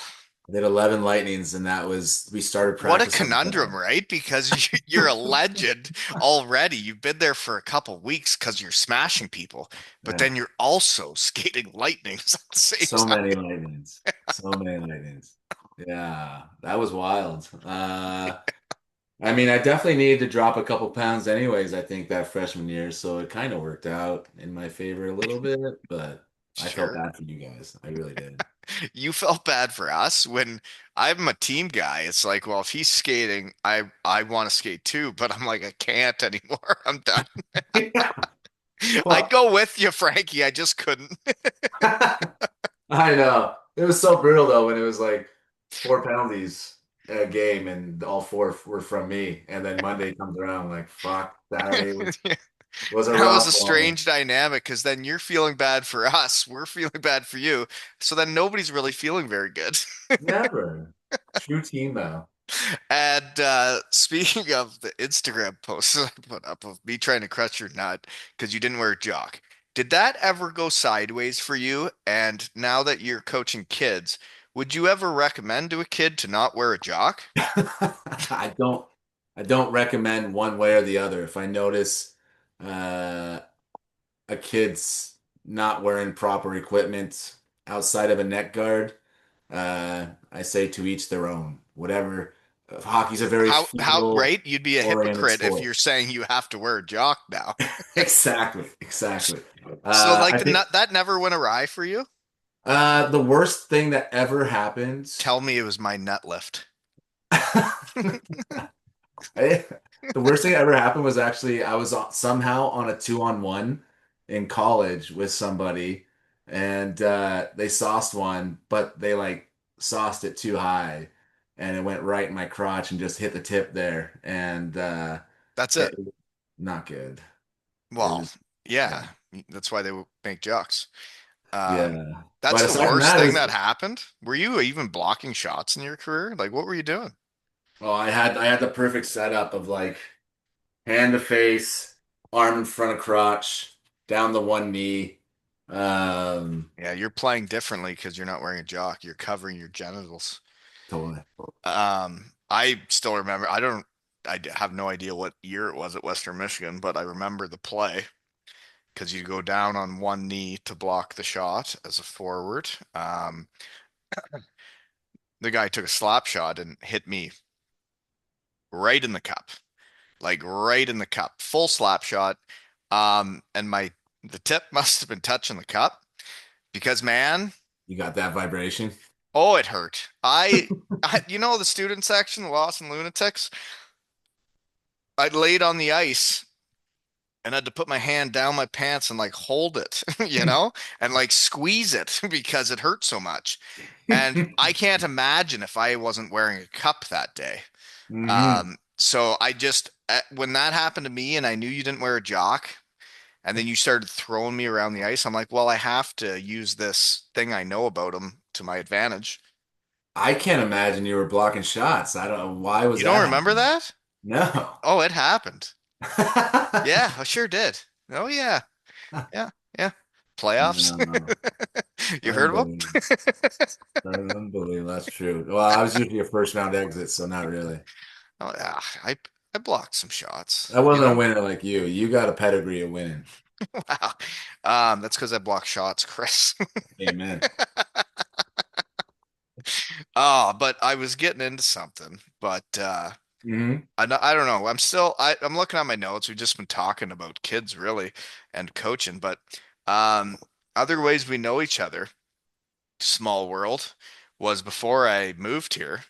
I did 11 lightnings, and that was we started what a practice on conundrum, Friday. right? Because you're a legend already. You've been there for a couple weeks because you're smashing people, but Yeah, then you're also skating lightnings at the same so many time. lightnings, so many lightnings. Yeah, that was wild. I mean, I definitely needed to drop a couple pounds anyways, I think that freshman year, so it kind of worked out in my favor a little bit, but I felt Sure. bad for you guys. I really did. You felt bad for us when I'm a team guy. It's like, well, if he's skating, I want to skate too, but I'm like, I can't anymore. I'm done. Yeah. I'd Well, go with you, Frankie. I just couldn't. I know. It was so brutal though when it was like four penalties a game and all four were from me. And then Monday comes around like fuck, Saturday was a That was rough a one. strange dynamic because then you're feeling bad for us, we're feeling bad for you. So then nobody's really feeling very good. Never. True team though. And speaking of the Instagram posts I put up of me trying to crush your nut because you didn't wear a jock, did that ever go sideways for you? And now that you're coaching kids, would you ever recommend to a kid to not wear a jock? I don't I don't recommend one way or the other. If I notice uh a kid's not wearing proper equipment outside of a neck guard, I say to each their own. Whatever. Hockey's a very How feel right? You'd be a oriented hypocrite if you're sport. saying you have to wear a jock now. Exactly, exactly. So like I the think nut that never went awry for you? the worst thing that ever happened. Tell me it was my nut lift. I, the worst thing that ever happened was actually I was somehow on a 2-on-1 in college with somebody, and they sauced one, but they like sauced it too high, and it went right in my crotch and just hit the tip there, and That's it. it not good. It Well, was yeah, yeah, that's why they make jocks. Um, yeah. that's But the aside from worst that, it thing was that happened. Were you even blocking shots in your career? Like, what were you doing? well, I had the perfect setup of like hand to face, arm in front of crotch, down the one knee. Um, Yeah, you're playing differently because you're not wearing a jock. You're covering your genitals. totally. I still remember. Have no idea what year it was at Western Michigan, but I remember the play because you go down on one knee to block the shot as a forward. The guy took a slap shot and hit me right in the cup, like right in the cup, full slap shot. And the tip must have been touching the cup because man, You got that vibration. oh, it hurt. The student section, the Lost and Lunatics. I laid on the ice and had to put my hand down my pants and like hold it, and like squeeze it because it hurt so much. And I can't imagine if I wasn't wearing a cup that day. Hmm. So when that happened to me and I knew you didn't wear a jock, and then you started throwing me around the ice, I'm like, well, I have to use this thing I know about him to my advantage. I can't imagine you were blocking shots. I don't know why was You don't that remember happening. that? No. Oh, it happened. Yeah, I sure did. Oh yeah. Yeah. Yeah. Playoffs. No. You heard of Unbelievable. them? Unbelievable. That's true. Well, I was usually a first round exit, so not really. Oh yeah. I blocked some shots, I wasn't a winner like you. You got a pedigree of winning. Wow. That's because I block shots, Chris. Amen. Oh, but I was getting into something, but Hmm. I don't know. I'm looking at my notes. We've just been talking about kids really and coaching, but um other ways we know each other, small world, was before I moved here.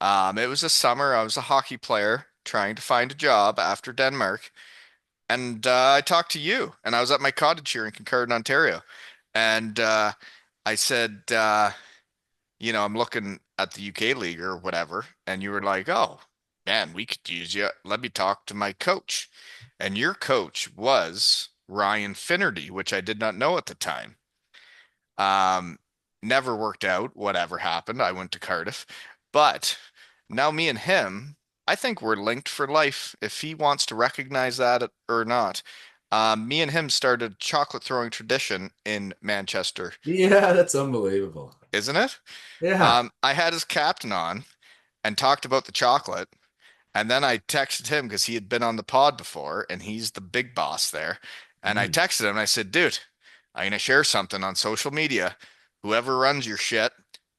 It was a summer. I was a hockey player trying to find a job after Denmark, and I talked to you, and I was at my cottage here in Kincardine, Ontario, and I said, I'm looking at the UK League or whatever, and you were like, "Oh, man, we could use you. Let me talk to my coach." And your coach was Ryan Finnerty, which I did not know at the time. Um, Never worked out, whatever happened. I went to Cardiff. But now me and him, I think we're linked for life if he wants to recognize that or not. Me and him started a chocolate throwing tradition in Manchester, Yeah, that's unbelievable. isn't it? Yeah. I had his captain on and talked about the chocolate. And then I texted him because he had been on the pod before and he's the big boss there. And I Mm. texted him and I said, dude, I'm going to share something on social media. Whoever runs your shit,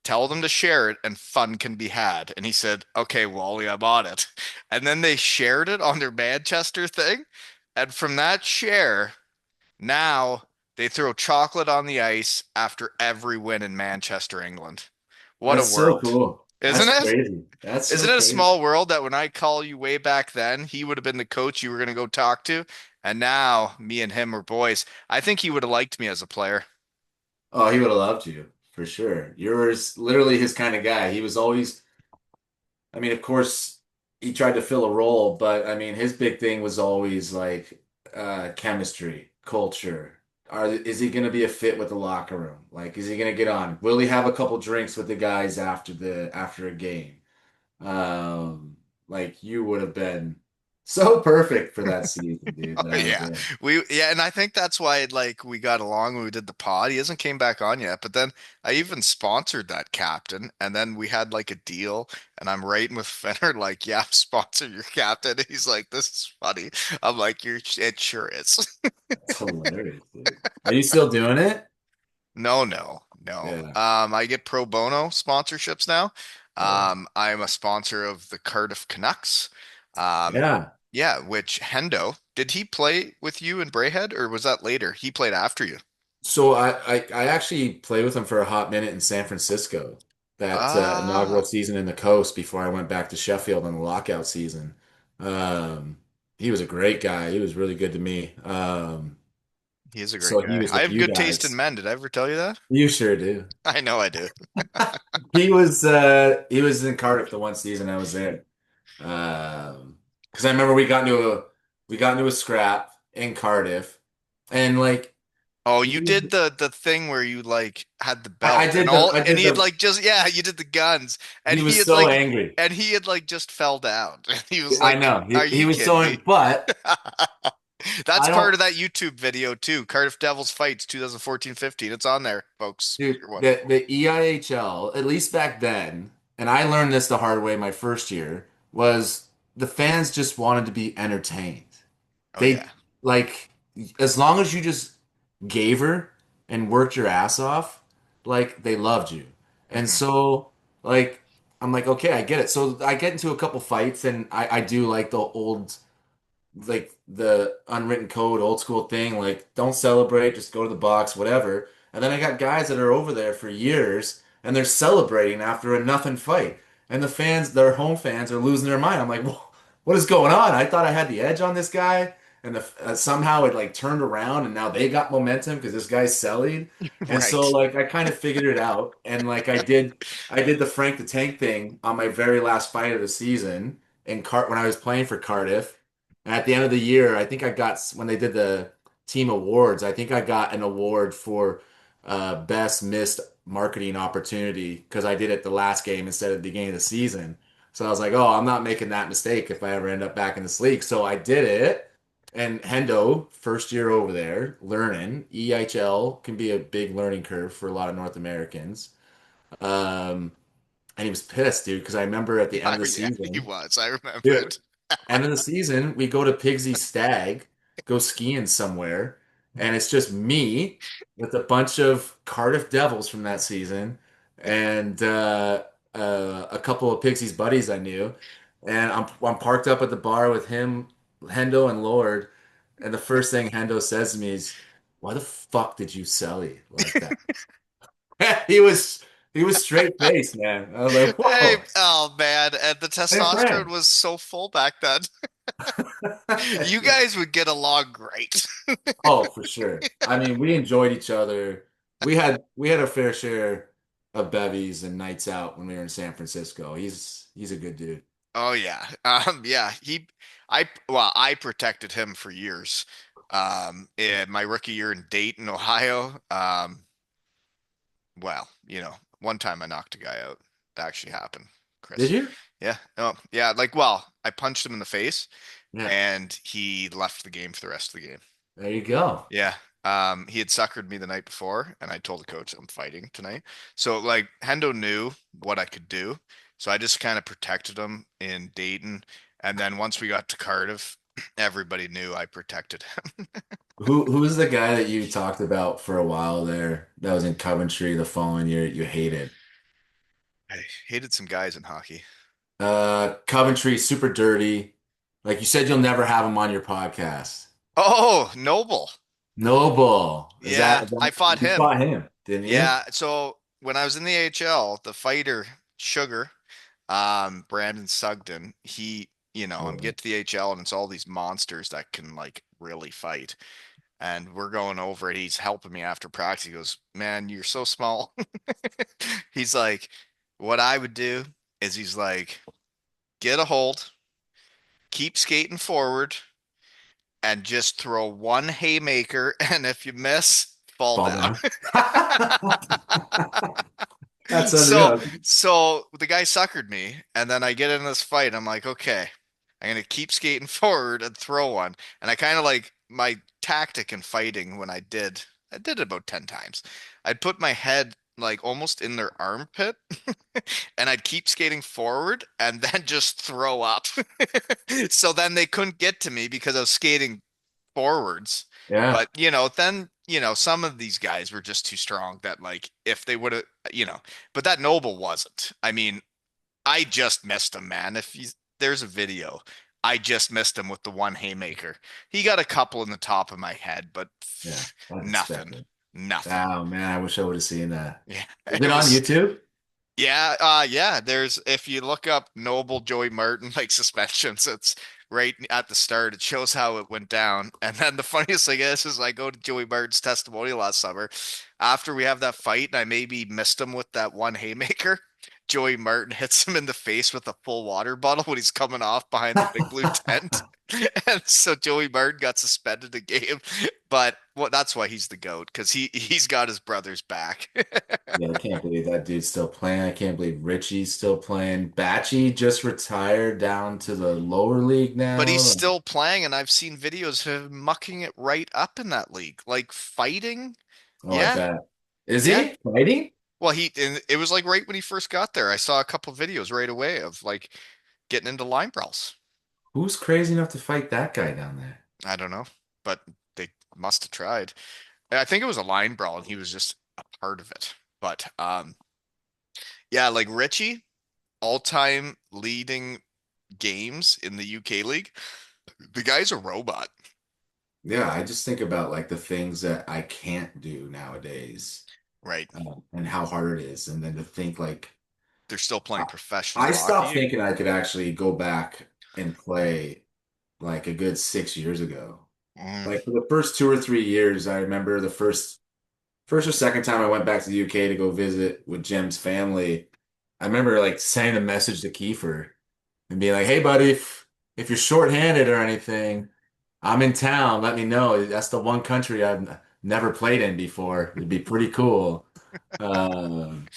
tell them to share it and fun can be had. And he said, okay, Wally, I'm on it. And then they shared it on their Manchester thing. And from that share, now they throw chocolate on the ice after every win in Manchester, England. What a That's so world, cool. isn't That's it? crazy. That's Isn't so it a crazy. small world that when I call you way back then, he would have been the coach you were going to go talk to? And now me and him are boys. I think he would have liked me as a player. Oh, he would have loved you for sure. You're literally his kind of guy. He was always, I mean, of course, he tried to fill a role, but I mean, his big thing was always like chemistry, culture. Is he going to be a fit with the locker room? Like, is he going to get on? Will he have a couple drinks with the guys after a game? Um, like you would have been so perfect for that season, dude, Oh that I was yeah. in. And I think that's why like we got along when we did the pod. He hasn't came back on yet, but then I even sponsored that captain and then we had like a deal and I'm writing with Fenner like, yeah, I'm sponsoring your captain. And he's like, this is funny. I'm like, it sure is. That's hilarious, dude. Are you still doing it? No, no, no. Yeah. I get pro bono sponsorships now. Oh, I'm a sponsor of the Cardiff Canucks. Um, yeah. yeah, which Hendo, did he play with you in Brayhead or was that later? He played after you. So I actually played with him for a hot minute in San Francisco, that inaugural Ah, season in the coast before I went back to Sheffield in the lockout season. Um, he was a great guy. He was really good to me. he's a great So he guy. was I with have you good taste in guys. men. Did I ever tell you that? You sure do. I know I do. He was in Cardiff the one season I was there. Because I remember we got into a scrap in Cardiff, and like Oh, he you was did the thing where you like had the I belt and did the all I and did he had the like just yeah, you did the guns and he he was had so like angry. just fell down. And he was I like, know "Are he you was so kidding me?" angry, but That's I part don't, of that YouTube video too. Cardiff Devils Fights 2014-15. It's on there, folks, if dude. you're wondering. The EIHL, at least back then, and I learned this the hard way my first year, was the fans just wanted to be entertained. Oh yeah. They like as long as you just gave her and worked your ass off, like they loved you. And Hmm. so like I'm like, okay, I get it. So I get into a couple fights and I do like the old like the unwritten code, old school thing, like don't celebrate, just go to the box, whatever. And then I got guys that are over there for years and they're celebrating after a nothing fight. And the fans, their home fans, are losing their mind. I'm like, well, what is going on? I thought I had the edge on this guy, and somehow it like turned around, and now they got momentum because this guy's selling. And so Right. like I kind of figured it out, and like I did the Frank the Tank thing on my very last fight of the season when I was playing for Cardiff. And at the end of the year, I think I got when they did the team awards, I think I got an award for best missed marketing opportunity because I did it the last game instead of the beginning of the season. So I was like, oh, I'm not making that mistake if I ever end up back in this league. So I did it. And Hendo, first year over there, learning EHL can be a big learning curve for a lot of North Americans. Um, and he was pissed, dude, because I remember at the end Oh of the yeah, he season, was. I remember dude, it. end of the season, we go to Pigsy Stag, go skiing somewhere, and it's just me with a bunch of Cardiff Devils from that season. And a couple of Pixie's buddies I knew, and I'm parked up at the bar with him, Hendo, and Lord, and the first thing Hendo says to me is, "Why the fuck did you Sully like that?" He was he was straight faced, man. I was like, Hey, "Whoa, oh man, and the hey testosterone friend." was so full back then. You Yeah. guys would get along great. Oh, for sure. I mean, we enjoyed each other. We had a fair share of bevies and nights out when we were in San Francisco. He's a good dude. Oh yeah. Yeah, I protected him for years. In my rookie year in Dayton, Ohio, well, one time I knocked a guy out. That actually happened, Did Chris. you? Yeah. Oh, yeah, like well, I punched him in the face Yeah. and he left the game for the rest of the game. There you go. Yeah. He had suckered me the night before, and I told the coach I'm fighting tonight. So like Hendo knew what I could do. So I just kind of protected him in Dayton. And then once we got to Cardiff, everybody knew I protected him. Who's the guy that you talked about for a while there that was in Coventry the following year you hated? I hated some guys in hockey. Coventry, super dirty. Like you said, you'll never have him on your podcast. Oh, Noble. Noble. Yeah, I fought You him. fought him, didn't you? Yeah, so when I was in the AHL, the fighter Sugar, Brandon Sugden, I'm Oh, get to the AHL and it's all these monsters that can like really fight. And we're going over it. He's helping me after practice. He goes, "Man, you're so small." He's like, "What I would do is he's like, get a hold, keep skating forward, and just throw one haymaker, and if you miss, fall fall down." down. That's So, unreal. so the guy suckered me, and then I get in this fight. I'm like, okay, I'm gonna keep skating forward and throw one. And I kind of like my tactic in fighting when I did it about 10 times. I'd put my head like almost in their armpit, and I'd keep skating forward and then just throw up. So then they couldn't get to me because I was skating forwards. Yeah, But, then, some of these guys were just too strong that like if they would have, but that Noble wasn't. I mean, I just missed him, man. There's a video, I just missed him with the one haymaker. He got a couple in the top of my head, but yeah, nothing, unexpected. nothing. Oh man, I wish I would have seen that. Yeah, Is it it on was. YouTube? Yeah, yeah. There's if you look up Noble Joey Martin like suspensions, it's right at the start. It shows how it went down. And then the funniest thing is I go to Joey Martin's testimonial last summer after we have that fight, and I maybe missed him with that one haymaker. Joey Martin hits him in the face with a full water bottle when he's coming off behind the big blue tent. And so Joey Martin got suspended a game. But well, that's why he's the GOAT, because he's got his brother's back. Yeah, I can't believe that dude's still playing. I can't believe Richie's still playing. Batchy just retired down to the lower league But he's now. still playing, and I've seen videos of him mucking it right up in that league, like fighting. Oh, I Yeah, bet. Is yeah. he fighting? Well, and it was like right when he first got there. I saw a couple videos right away of like getting into line brawls. Who's crazy enough to fight that guy down there? I don't know, but they must have tried. I think it was a line brawl, and he was just a part of it. But yeah, like Richie, all-time leading games in the UK league. The guy's a robot, Yeah, I just think about like the things that I can't do nowadays, right? and how hard it is. And then to think like They're still playing I, professional I stopped hockey. thinking I could actually go back and play like a good 6 years ago. Mm, Like for the first 2 or 3 years, I remember the first or second time I went back to the UK to go visit with Jim's family. I remember like sending a message to Kiefer and being like, "Hey, buddy, if you're shorthanded or anything, I'm in town. Let me know. That's the one country I've never played in before. It'd be pretty cool." Um,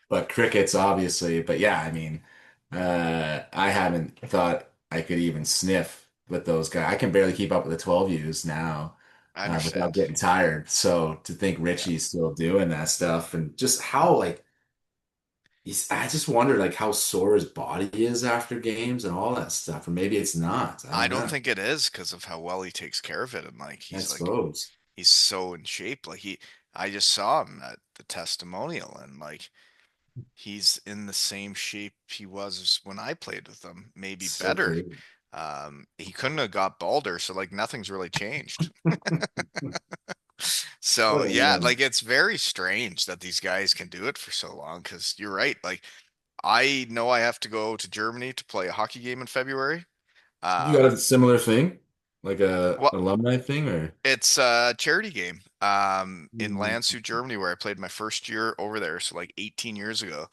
but crickets, obviously. But yeah, I mean, I haven't thought I could even sniff with those guys. I can barely keep up with the 12 U's now, I without understand. getting tired. So to think Yeah. Richie's still doing that stuff and just how like I just wonder like how sore his body is after games and all that stuff. Or maybe it's not. I I don't don't know. think it is because of how well he takes care of it, and like I he's suppose. he's so in shape. I just saw him at the testimonial, and like He's in the same shape he was when I played with him, maybe So better. crazy. He couldn't have got balder, so like nothing's really changed. So What a yeah, weirdo. like it's very strange that these guys can do it for so long because you're right. Like I know I have to go to Germany to play a hockey game in February. You got a Um, similar thing, like a well, alumni thing, or? it's a charity game in Hmm. Landshut, Germany, where I played my first year over there, so like 18 years ago.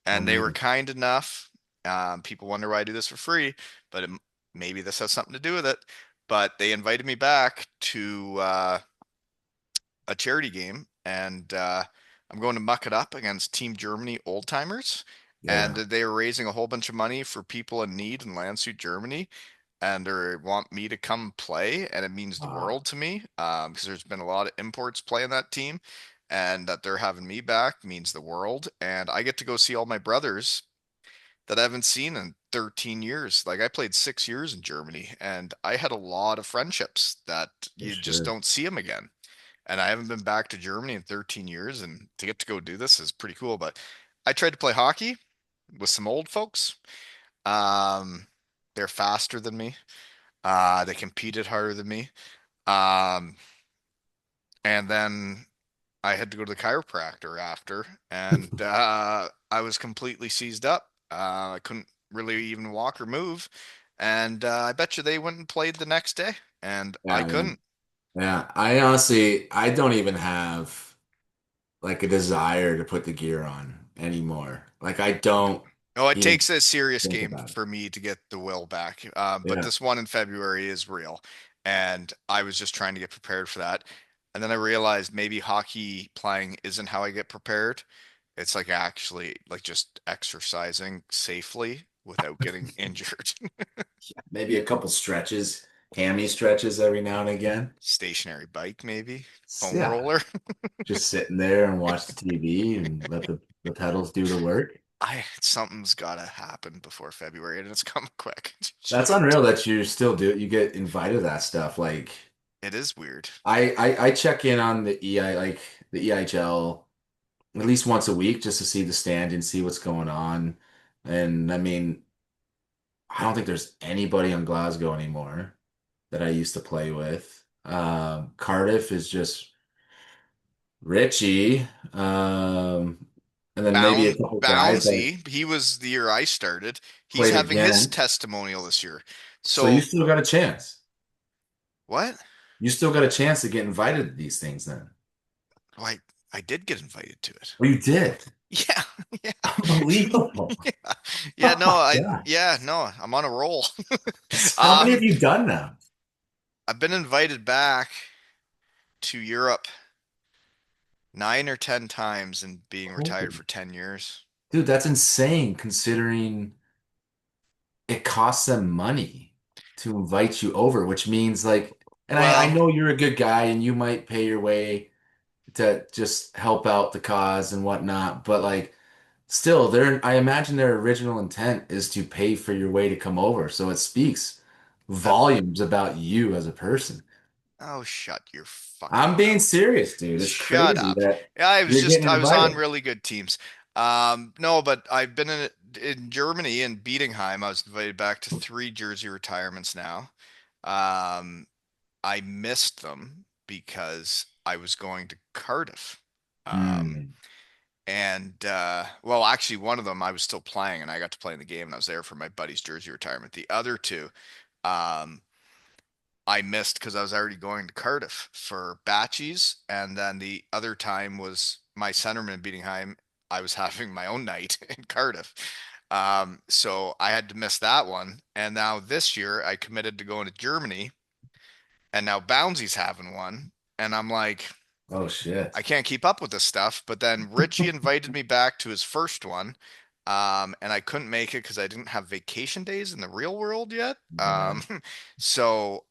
And they were Amazing. kind enough. People wonder why I do this for free, but maybe this has something to do with it. But they invited me back to a charity game, and I'm going to muck it up against Team Germany Old Timers. And Yeah. they are raising a whole bunch of money for people in need in Landshut, Germany, and they want me to come play, and it means the Wow. world to me because there's been a lot of imports playing that team, and that they're having me back means the world. And I get to go see all my brothers that I haven't seen in 13 years. Like I played 6 years in Germany, and I had a lot of friendships that For you just sure. don't see them again. And I haven't been back to Germany in 13 years, and to get to go do this is pretty cool. But I tried to play hockey with some old folks. Um, they're faster than me. They competed harder than me. Um, and then I had to go to the chiropractor after, and I was completely seized up. I couldn't really even walk or move, and I bet you they went and played the next day, and I Yeah, man. couldn't. Yeah. I honestly, I don't even have like a desire to put the gear on anymore. Like I don't Oh, it even takes a serious think game about it. for me to get the will back. But Yeah. this one in February is real, and I was just trying to get prepared for that. And then I realized maybe hockey playing isn't how I get prepared. It's like actually like just exercising safely without getting injured. Maybe a couple stretches, hammy stretches every now and again. Stationary bike, maybe. Foam Yeah. roller. Just sitting there and watch the TV and let the pedals do the work. Something's gotta happen before February, and it's coming quick. That's Shoot. unreal that you still do it. You get invited to that stuff. Like It is weird. I check in on the EI like the EIHL at least once a week just to see the stand and see what's going on. And I mean, I don't think there's anybody on Glasgow anymore that I used to play with. Cardiff is just Richie, and then maybe a couple guys that Bouncy, he was the year I started. He's played having his again. testimonial this year. So you So still got a chance. what? You still got a chance to get invited to these things then. Oh, I did get invited to it. Well, you did. Yeah, yeah, Unbelievable. yeah, yeah. Oh No, my God. no, I'm on a roll. How many have Um, you done now? I've been invited back to Europe 9 or 10 times and being retired Holy, for 10 years. dude, that's insane considering it costs them money to invite you over, which means like, and I Well, know you're a good guy and you might pay your way to just help out the cause and whatnot, but like, still, I imagine their original intent is to pay for your way to come over. So it speaks that volumes about you as a person. oh, shut your I'm fucking being mouth. serious, dude. It's Shut crazy up. that Yeah, you're getting I was on invited. really good teams. No, but I've been in Germany in Bietigheim. I was invited back to 3 jersey retirements now. Um, I missed them because I was going to Cardiff. Um, Hmm. and well, actually, one of them I was still playing, and I got to play in the game, and I was there for my buddy's jersey retirement. The other two, um, I missed because I was already going to Cardiff for batchies, and then the other time was my centerman in Bietigheim. I was having my own night in Cardiff. So I had to miss that one. And now this year I committed to going to Germany, and now Bounsy's having one. And I'm like, Oh I shit. can't keep up with this stuff. But then Richie invited me back to his first one. And I couldn't make it because I didn't have vacation days in the real world yet. Yeah. So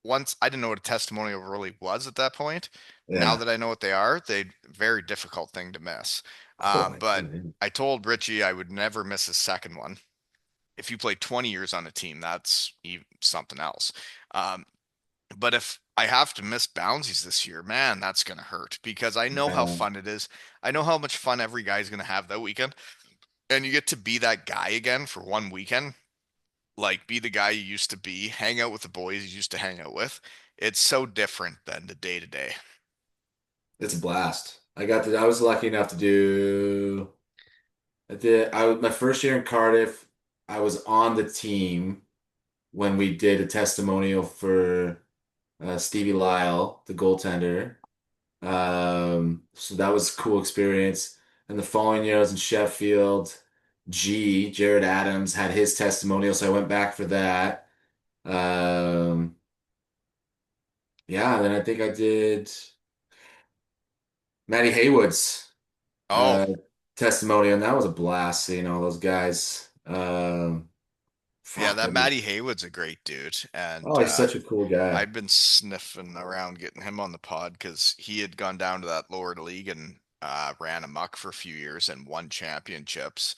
once I didn't know what a testimonial really was at that point. Now Yeah. that I know what they are, they very difficult thing to miss. Oh my But God. I told Richie I would never miss a second one. If you play 20 years on a team, that's something else. Um, but if I have to miss Bounsies this year. Man, that's gonna hurt because I know how Yeah, fun it is. I know how much fun every guy's gonna have that weekend. And you get to be that guy again for one weekend. Like be the guy you used to be, hang out with the boys you used to hang out with. It's so different than the day to day. it's a blast. I was lucky enough to do. My first year in Cardiff. I was on the team when we did a testimonial for Stevie Lyle, the goaltender. So that was a cool experience. And the following year, I was in Sheffield. Jared Adams had his testimonial, so I went back for that. Um, yeah, and then I think I did Matty Haywood's Oh, uh, testimonial, and that was a blast seeing all those guys. yeah, Fuck, that that was, Matty Haywood's a great dude. And oh, he's such a cool guy. I've been sniffing around getting him on the pod because he had gone down to that lower league and ran amok for a few years and won championships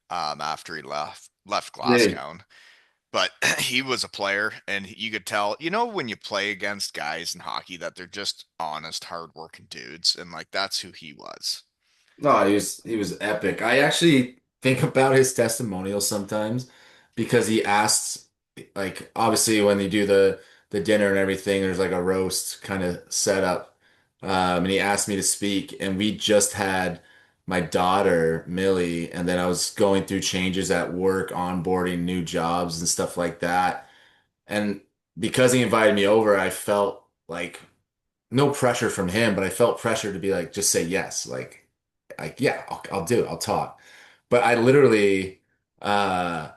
after he left Yeah. Glasgow. But he was a player, and you could tell, you know, when you play against guys in hockey that they're just honest, hardworking dudes, and like that's who he was. No, he was epic. I actually think about his testimonial sometimes because he asked, like, obviously when they do the dinner and everything, there's like a roast kind of set up. And he asked me to speak, and we just had my daughter Millie, and then I was going through changes at work, onboarding new jobs and stuff like that. And because he invited me over, I felt like no pressure from him, but I felt pressure to be like, just say yes. Like yeah, I'll do it. I'll talk. But I literally, uh,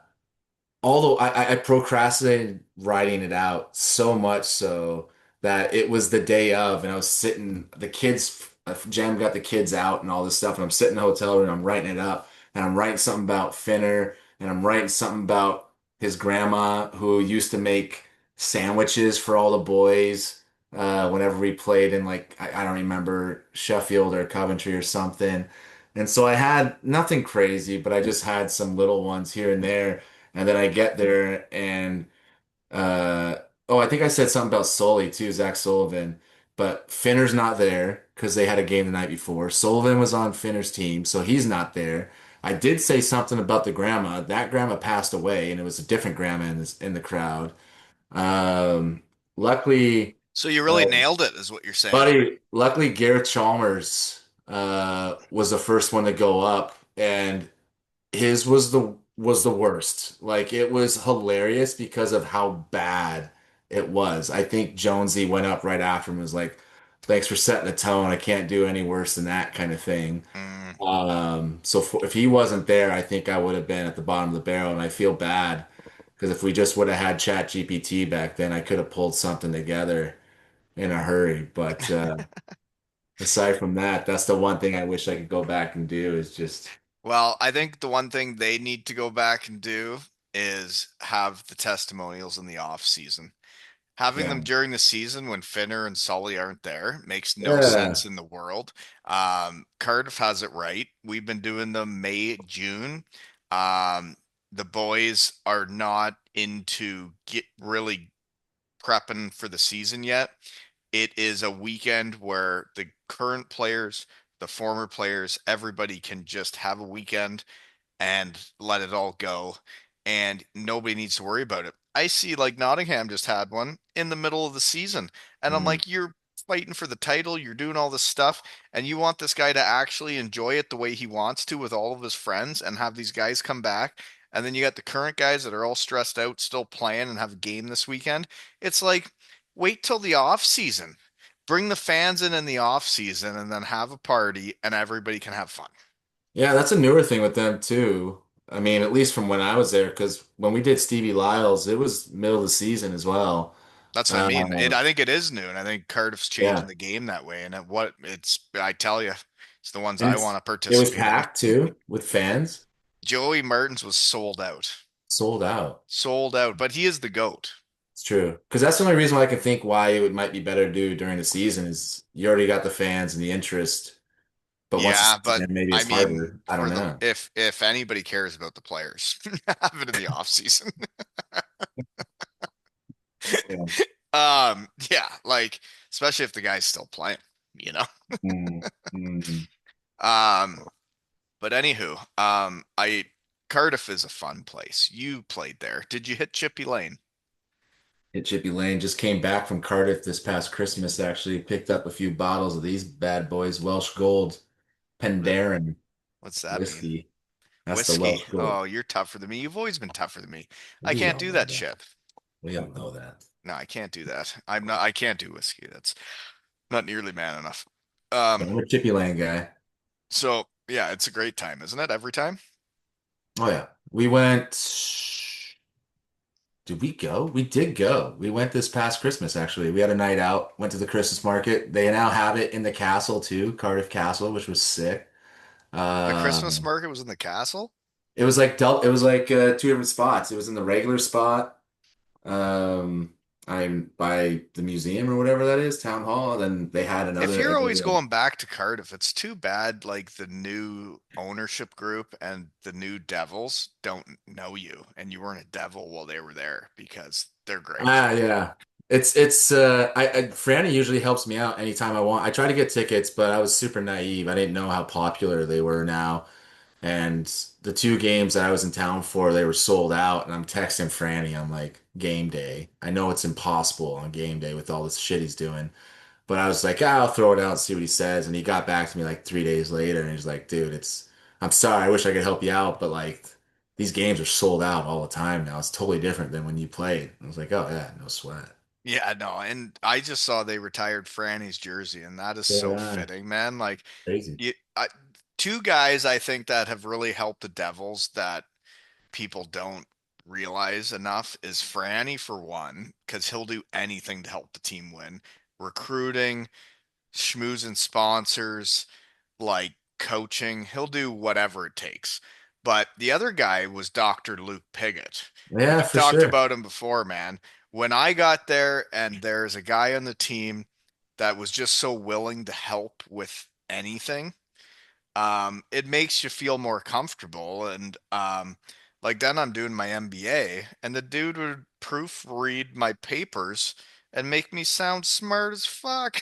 although I procrastinated writing it out so much so that it was the day of, and I was sitting, the kids, Jen got the kids out and all this stuff, and I'm sitting in the hotel room, I'm writing it up, and I'm writing something about Finner, and I'm writing something about his grandma who used to make sandwiches for all the boys whenever we played in like I don't remember Sheffield or Coventry or something. And so I had nothing crazy, but I just had some little ones here and there. And then I get there and uh oh, I think I said something about Sully too, Zach Sullivan. But Finner's not there because they had a game the night before. Sullivan was on Finner's team, so he's not there. I did say something about the grandma. That grandma passed away, and it was a different grandma in the crowd. Um, luckily, So you really uh, nailed it, is what you're saying. luckily Gareth Chalmers was the first one to go up, and his was the worst. Like it was hilarious because of how bad it was. I think Jonesy went up right after him and was like, "Thanks for setting the tone. I can't do any worse than that," kind of thing. Mm. If he wasn't there, I think I would have been at the bottom of the barrel, and I feel bad because if we just would have had Chat GPT back then, I could have pulled something together in a hurry. But aside from that, that's the one thing I wish I could go back and do is just Well, I think the one thing they need to go back and do is have the testimonials in the off season. Having yeah. them during the season when Finner and Sully aren't there makes no Yeah. sense in the world. Cardiff has it right. We've been doing them May, June. Um, the boys are not into get really prepping for the season yet. It is a weekend where the current players, the former players, everybody can just have a weekend and let it all go, and nobody needs to worry about it. I see like Nottingham just had one in the middle of the season, and I'm Mm. like, you're fighting for the title, you're doing all this stuff, and you want this guy to actually enjoy it the way he wants to with all of his friends and have these guys come back. And then you got the current guys that are all stressed out, still playing and have a game this weekend. It's like, wait till the off season. Bring the fans in the off season and then have a party and everybody can have fun. Yeah, that's a newer thing with them too. I mean, at least from when I was there, because when we did Stevie Lyle's, it was middle of the season as well. That's what I Uh, mean. I think it is new, and I think Cardiff's changing yeah, the game that way. And I tell you, it's the ones and I want to it was participate in. packed too with fans, Joey Martins was sold out, sold out. sold out, but he is the GOAT. It's true, because that's the only reason why I can think why it might be better to do during the season is you already got the fans and the interest, but once the Yeah, but season ends, maybe I it's mean, harder. I don't know. if anybody cares about the players, have it in the off season. Yeah. Yeah, like especially if the guy's still playing, you know. Mm, mm. Um, but anywho, I Cardiff is a fun place. You played there. Did you hit Chippy Lane? Hit Chippy Lane. Just came back from Cardiff this past Christmas, actually. Picked up a few bottles of these bad boys, Welsh Gold, What- Penderyn What's that mean? whiskey. That's the Whiskey. Welsh Gold. Oh, you're tougher than me. You've always been tougher than me. I We can't all do know that that. shit. We all know that. No, I can't do that. I can't do whiskey. That's not nearly man enough. But Um, I'm a Chippy Lane guy. so yeah, it's a great time, isn't it? Every time. Oh yeah. We went. Did we go? We did go. We went this past Christmas, actually. We had a night out, went to the Christmas market. They now have it in the castle too, Cardiff Castle, which was sick. The Christmas Um, market was in the castle. it was like two different spots. It was in the regular spot, um, I'm by the museum or whatever that is, town hall. Then they had If another. you're It was always going back to Cardiff, it's too bad like the new ownership group and the new Devils don't know you and you weren't a Devil while they were there because they're great. yeah. I Franny usually helps me out anytime I want. I try to get tickets, but I was super naive. I didn't know how popular they were now. And the two games that I was in town for, they were sold out. And I'm texting Franny. I'm like, game day. I know it's impossible on game day with all this shit he's doing. But I was like, I'll throw it out and see what he says. And he got back to me like 3 days later. And he's like, dude, I'm sorry. I wish I could help you out. But like, these games are sold out all the time now. It's totally different than when you played. I was like, oh, yeah, no sweat. Yeah, no, and I just saw they retired Franny's jersey, and that is so Yeah, fitting, man. Like, crazy. you, two guys I think that have really helped the Devils that people don't realize enough is Franny for one, because he'll do anything to help the team win. Recruiting, schmoozing sponsors, like coaching, he'll do whatever it takes. But the other guy was Dr. Luke Piggott. Yeah, We've for talked sure. about him before, man. When I got there and there's a guy on the team that was just so willing to help with anything, it makes you feel more comfortable. And like then I'm doing my MBA, and the dude would proofread my papers and make me sound smart as fuck.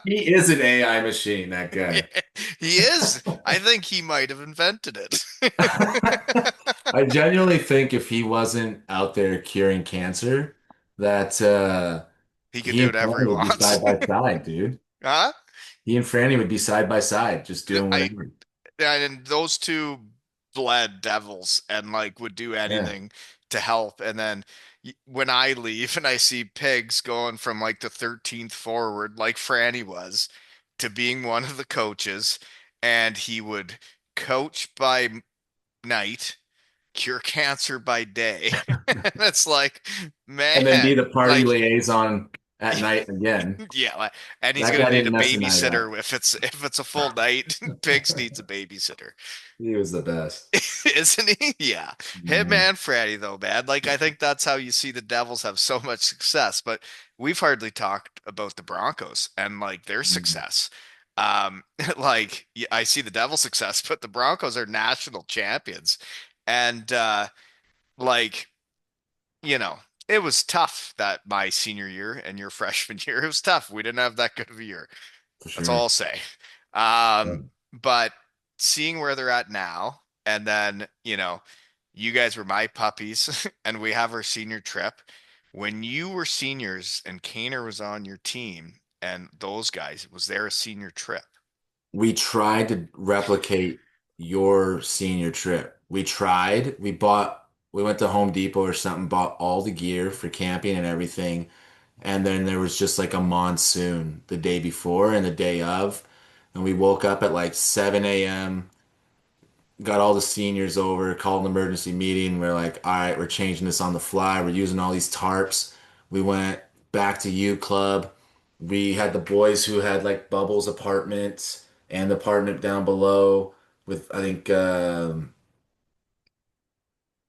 He is an AI machine, that guy. He is. I think he might have invented it. I genuinely think if he wasn't out there curing cancer, that He could he do and whatever he Franny would be wants. side by side, dude. Huh? He and Franny would be side by side, just doing I whatever. and those two bled devils and like would do Yeah. anything to help. And then when I leave and I see pigs going from like the 13th forward, like Franny was, to being one of the coaches, and he would coach by night, cure cancer by day. And it's like, And then be man, the party like liaison at night again. yeah, and he's That gonna guy need a didn't mess a night up. babysitter if it's a full night. Pigs needs a babysitter. He was the best. Isn't he? Yeah. Him Man. and Freddy, though, man. Like, I think that's how you see the Devils have so much success. But we've hardly talked about the Broncos and like their Mm, success. Like I see the Devils' success, but the Broncos are national champions. And like, you know, it was tough that my senior year and your freshman year. It was tough. We didn't have that good of a year. for That's all sure. I'll say. Yeah. But seeing where they're at now, and then, you guys were my puppies, and we have our senior trip. When you were seniors and Kaner was on your team and those guys, was there a senior trip? We tried to replicate your senior trip. We tried. We went to Home Depot or something, bought all the gear for camping and everything. And then there was just like a monsoon the day before and the day of. And we woke up at like 7 a.m., got all the seniors over, called an emergency meeting. We're like, all right, we're changing this on the fly. We're using all these tarps. We went back to U Club. We had the boys who had like Bubbles apartments and the apartment down below with, I think,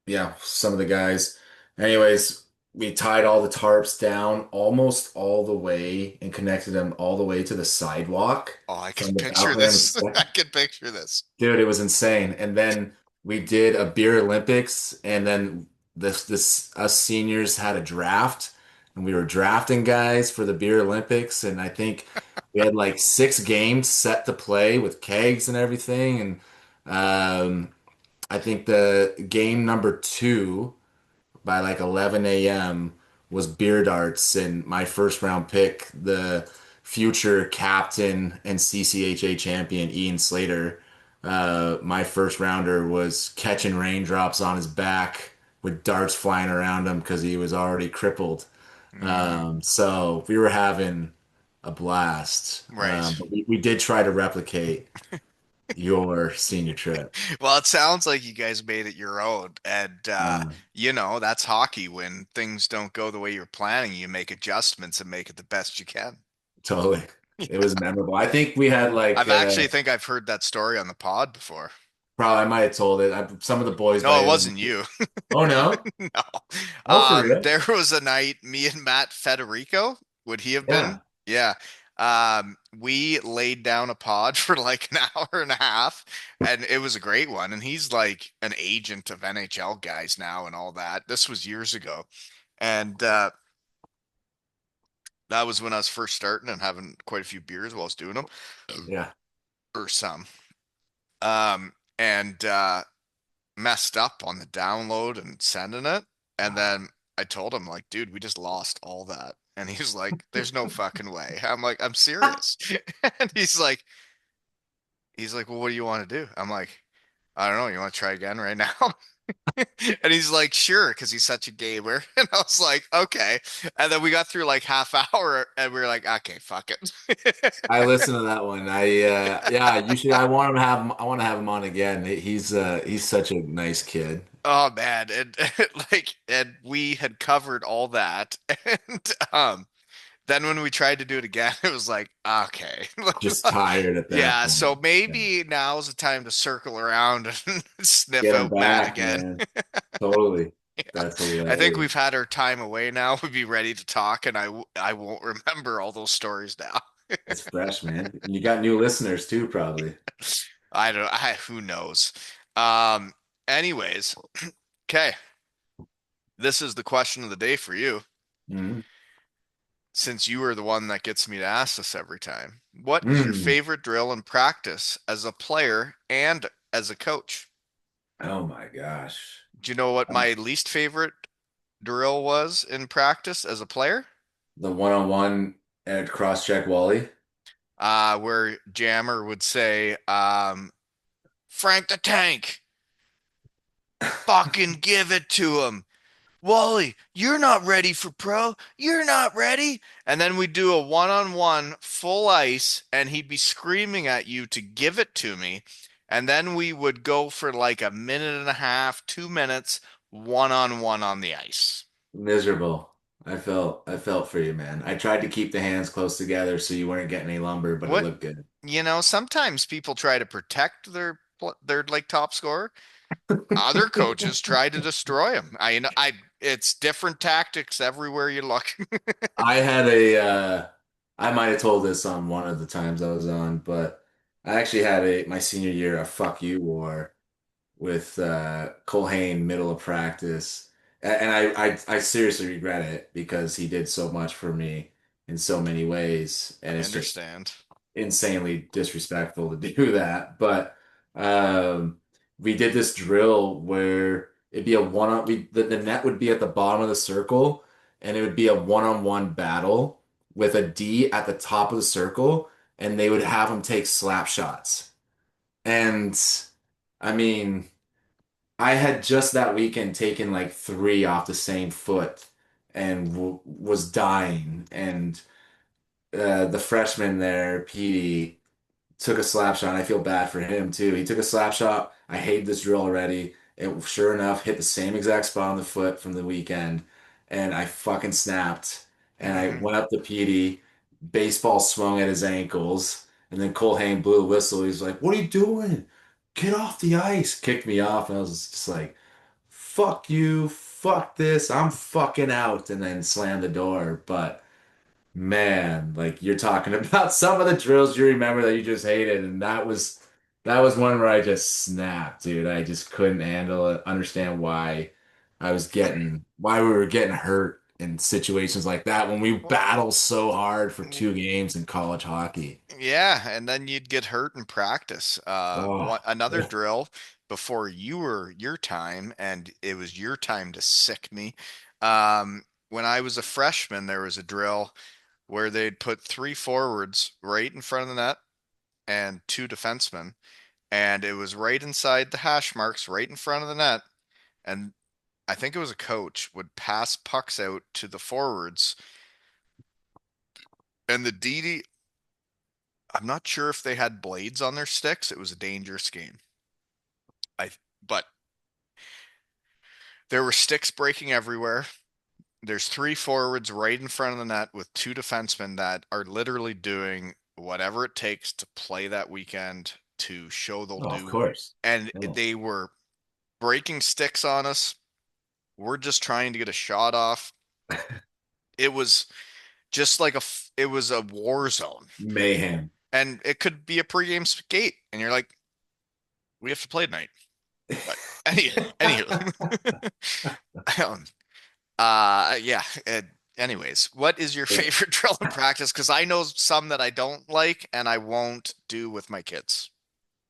yeah, some of the guys. Anyways, we tied all the tarps down almost all the way and connected them all the way to the sidewalk Oh, I from could the picture balcony on the this. I second. could picture this. Dude, it was insane. And then we did a beer Olympics, and then this us seniors had a draft, and we were drafting guys for the Beer Olympics, and I think we had like 6 games set to play with kegs and everything, and I think the game number 2 by like 11 a.m. was beer darts, and my first round pick, the future captain and CCHA champion Ian Slater, my first rounder was catching raindrops on his back with darts flying around him because he was already crippled. Hmm. So we were having a blast. Right. But we did try to replicate your senior trip. Well, it sounds like you guys made it your own. And, Uh, that's hockey. When things don't go the way you're planning, you make adjustments and make it the best you can. Totally. It was memorable. I think we had like I've actually think I've heard that story on the pod before. probably I might have told it. Some of the boys No, might it even. wasn't you. Oh no. No. Oh, for real? There was a night, me and Matt Federico, would he have been? Yeah. Yeah. We laid down a pod for like an hour and a half, and it was a great one. And he's like an agent of NHL guys now and all that. This was years ago. And that was when I was first starting and having quite a few beers while I was doing them, Yeah. or some. And messed up on the download and sending it. And then I told him, like, dude, we just lost all that. And he's like, there's no fucking way. I'm like, I'm serious. And he's like, well, what do you want to do? I'm like, I don't know. You want to try again right now? And he's like, sure, because he's such a gamer. And I was like, okay. And then we got through like half hour and we were like, okay, fuck it. I listened to that one. Yeah, you should I want to have him on again. He's such a nice kid. Oh man, and like, and we had covered all that, and then when we tried to do it again, it was like, okay, Just tired at that yeah. So point. Yeah. maybe now's the time to circle around and sniff Get him out Matt back, again. man. Totally. Yeah. That's I think we've hilarious. had our time away now. We'd be ready to talk, and I won't remember all those stories now. It's fresh, man. And you got new listeners too, probably. I don't. Who knows? Um. Anyways, okay. This is the question of the day for you. Mhm. Since you are the one that gets me to ask this every time. What is your Mm. favorite drill in practice as a player and as a coach? Oh my gosh. Do you know what my least favorite drill was in practice as a player? The one-on-one at cross-check Wally. Where Jammer would say, Frank the Tank, fucking give it to him. Wally, you're not ready for pro. You're not ready. And then we do a one-on-one full ice, and he'd be screaming at you to give it to me. And then we would go for like a minute and a half, 2 minutes, one-on-one on the ice. Miserable. I felt for you, man. I tried to keep the hands close together so you weren't getting any lumber, but it What, looked good. sometimes people try to protect their like top scorer. Other coaches try to destroy him. It's different tactics everywhere you look. I I might have told this on one of the times I was on, but I actually had my senior year a fuck you war with Cole Hain middle of practice. And I seriously regret it because he did so much for me in so many ways. And I it's just understand. insanely disrespectful to do that. But um, we did this drill where it'd be a one on the net would be at the bottom of the circle, and it would be a one-on-one battle with a D at the top of the circle, and they would have them take slap shots. And I mean, I had just that weekend taken like 3 off the same foot and w was dying. And the freshman there, Petey, took a slap shot. I feel bad for him too. He took a slap shot. I hate this drill already. It sure enough hit the same exact spot on the foot from the weekend, and I fucking snapped. And I Hmm. went up to Petey, baseball swung at his ankles, and then Cole Hain blew a whistle. He's like, "What are you doing? Get off the ice!" Kicked me off, and I was just like, "Fuck you, fuck this, I'm fucking out," and then slammed the door. But man, like you're talking about some of the drills you remember that you just hated, and that was one where I just snapped, dude. I just couldn't handle it, understand why. why we were getting hurt in situations like that when we Well, battle so hard for 2 games in college hockey. yeah, and then you'd get hurt in practice. Oh, Another drill before you were your time, and it was your time to sick me. When I was a freshman, there was a drill where they'd put three forwards right in front of the net and two defensemen, and it was right inside the hash marks, right in front of the net. And I think it was a coach would pass pucks out to the forwards, and the DD. I'm not sure if they had blades on their sticks. It was a dangerous game. I but there were sticks breaking everywhere. There's three forwards right in front of the net with two defensemen that are literally doing whatever it takes to play that weekend to show they'll oh, of do. course. And Oh, they were breaking sticks on us. We're just trying to get a shot off. It was just like it was a war zone. mayhem. And it could be a pregame skate. And you're like, we have to play tonight. But anywho, um, yeah. Anyways, what is your favorite drill in practice? Because I know some that I don't like and I won't do with my kids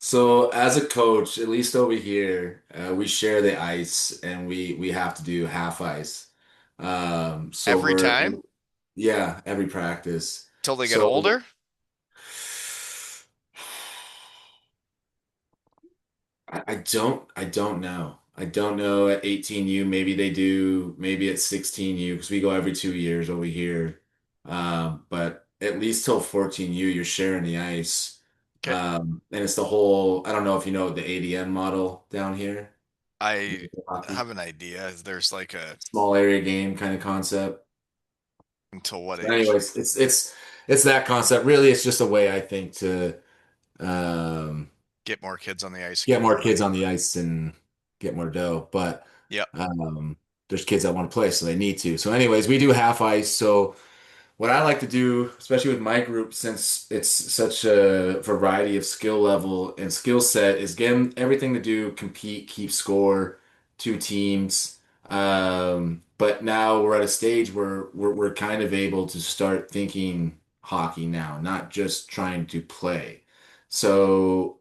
So as a coach, at least over here, we share the ice and we have to do half ice. So every time yeah, every practice. till they get So older. I don't know. I don't know at 18U, maybe they do, maybe at 16U, because we go every 2 years over here. But at least till 14U, you're sharing the ice. Okay, And it's the whole, I don't know if you know the ADM model down here, I hockey, have an idea. There's like a small area game kind of concept. until what But age? anyways, it's that concept. Really, it's just a way I think to um Get more kids on the ice and get get more more kids money. on the ice and get more dough. But Yep. um, there's kids that want to play, so they need to. So, anyways, we do half ice. So, what I like to do, especially with my group, since it's such a variety of skill level and skill set, is give them everything to do, compete, keep score, two teams. But now we're at a stage where we're kind of able to start thinking hockey now, not just trying to play. So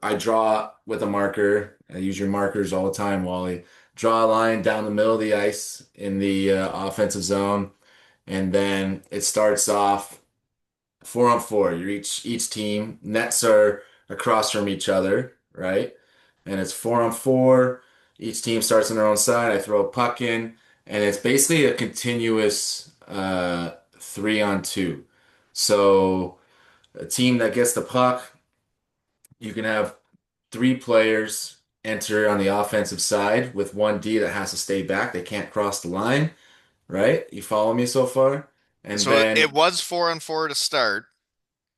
I draw with a marker. I use your markers all the time, Wally. Draw a line down the middle of the ice in the offensive zone, and then it starts off 4-on-4. You're each team. Nets are across from each other, right? And it's 4-on-4. Each team starts on their own side. I throw a puck in, and it's basically a continuous 3-on-2. So a team that gets the puck, you can have three players enter on the offensive side with one D that has to stay back. They can't cross the line, right? You follow me so far? And So it then, was 4-on-4 to start.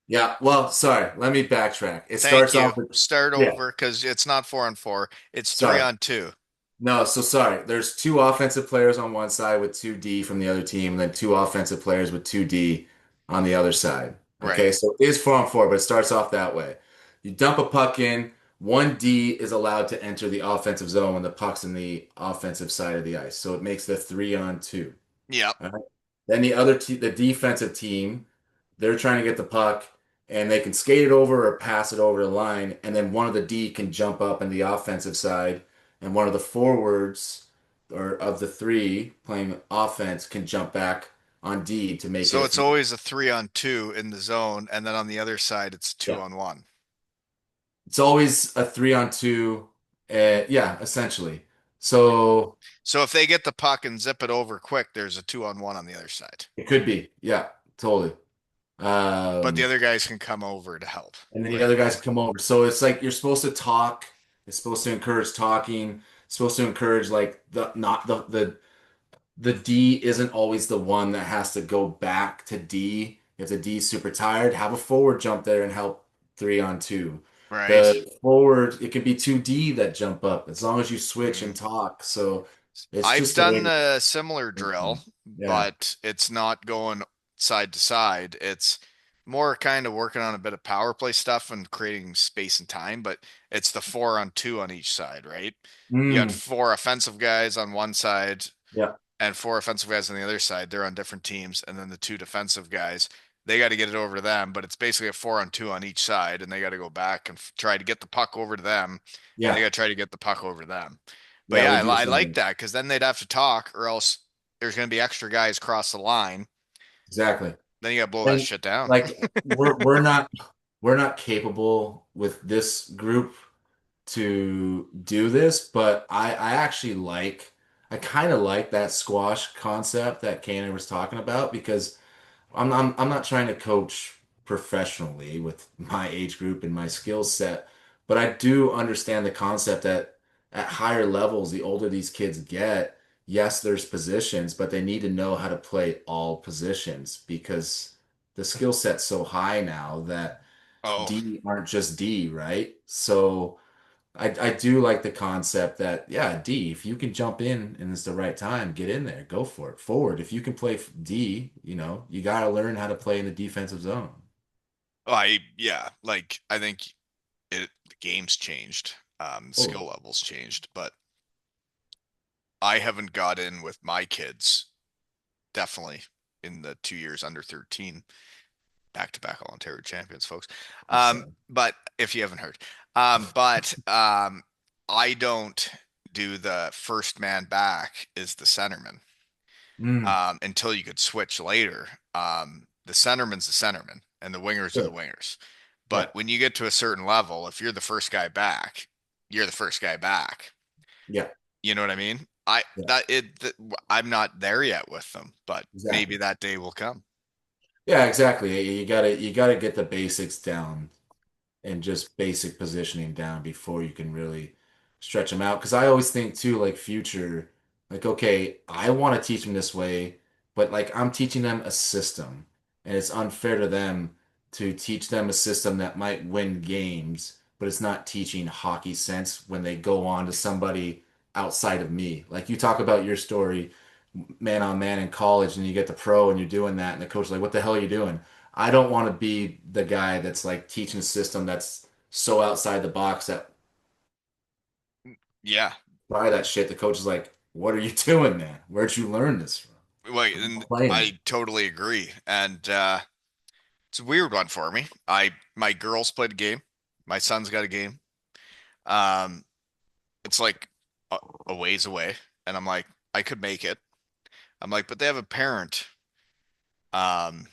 yeah, well, sorry, let me backtrack. It Thank starts off you. with, Start yeah, over because it's not 4-on-4. It's three sorry. on two. No, so sorry. There's two offensive players on one side with two D from the other team, and then two offensive players with two D on the other side. Right. Okay, so it is 4-on-4, but it starts off that way. You dump a puck in, one D is allowed to enter the offensive zone when the puck's in the offensive side of the ice. So it makes the 3-on-2. Yep. All right. Then the defensive team, they're trying to get the puck and they can skate it over or pass it over the line. And then one of the D can jump up in the offensive side, and one of the forwards or of the three playing offense can jump back on D to make it So a it's three. always a 3-on-2 in the zone, and then on the other side it's two Yeah. on one. It's always a 3-on-2. Yeah, essentially. Right. So So if they get the puck and zip it over quick, there's a 2-on-1 on the other side. it could be. Yeah, totally. But the Um, other guys can come over to help. and then the Right. other guys come over. So it's like you're supposed to talk. It's supposed to encourage talking. It's supposed to encourage like the not the D isn't always the one that has to go back to D. If the D's super tired, have a forward jump there and help 3-on-2. Right. The forward, it can be two D that jump up as long as you switch Mm. and talk. So it's I've just a way done to a similar think. drill, Yeah. but it's not going side to side. It's more kind of working on a bit of power play stuff and creating space and time, but it's the 4-on-2 on each side, right? You got Mm, four offensive guys on one side yeah, and four offensive guys on the other side. They're on different teams, and then the two defensive guys, they got to get it over to them, but it's basically a 4-on-2 on each side, and they got to go back and try to get the puck over to them, and they yeah, got to try to get the puck over to them. But yeah. yeah, We I, do the I same like thing. that because then they'd have to talk, or else there's going to be extra guys cross the line. Exactly. Then you got to blow that And shit down. like we're not capable with this group to do this, but I kind of like that squash concept that Cannon was talking about because I'm not trying to coach professionally with my age group and my skill set, but I do understand the concept that at higher levels, the older these kids get, yes, there's positions, but they need to know how to play all positions because the skill set's so high now that Oh, D aren't just D, right? So I do like the concept that, yeah, D, if you can jump in and it's the right time, get in there, go for it. Forward, if you can play D, you got to learn how to play in the defensive zone. yeah, like I think the game's changed, Totally. skill levels changed, but I haven't got in with my kids definitely in the 2 years under 13, back-to-back all Ontario champions, folks. Yes, sir. But if you haven't heard, but I don't do the first man back is the centerman Mm, until you could switch later. The centerman's the centerman and the wingers are the sure. wingers. Yeah. But when you get to a certain level, if you're the first guy back, you're the first guy back. Yeah. You know what I mean? I Yeah. that it th I'm not there yet with them, but maybe Exactly. that day will come. Yeah, exactly. You gotta get the basics down and just basic positioning down before you can really stretch them out. Because I always think too, like future, like, okay, I want to teach them this way, but like I'm teaching them a system, and it's unfair to them to teach them a system that might win games, but it's not teaching hockey sense when they go on to somebody outside of me. Like you talk about your story, man on man in college, and you get the pro and you're doing that, and the coach is like, what the hell are you doing? I don't want to be the guy that's like teaching a system that's so outside the box that Yeah. by that shit, the coach is like, "What are you doing, man? Where'd you learn this from? Wait, I'm and not playing it." I totally agree. And it's a weird one for me. My girls played a game. My son's got a game. Um, it's like a ways away, and I'm like, I could make it. I'm like, but they have a parent um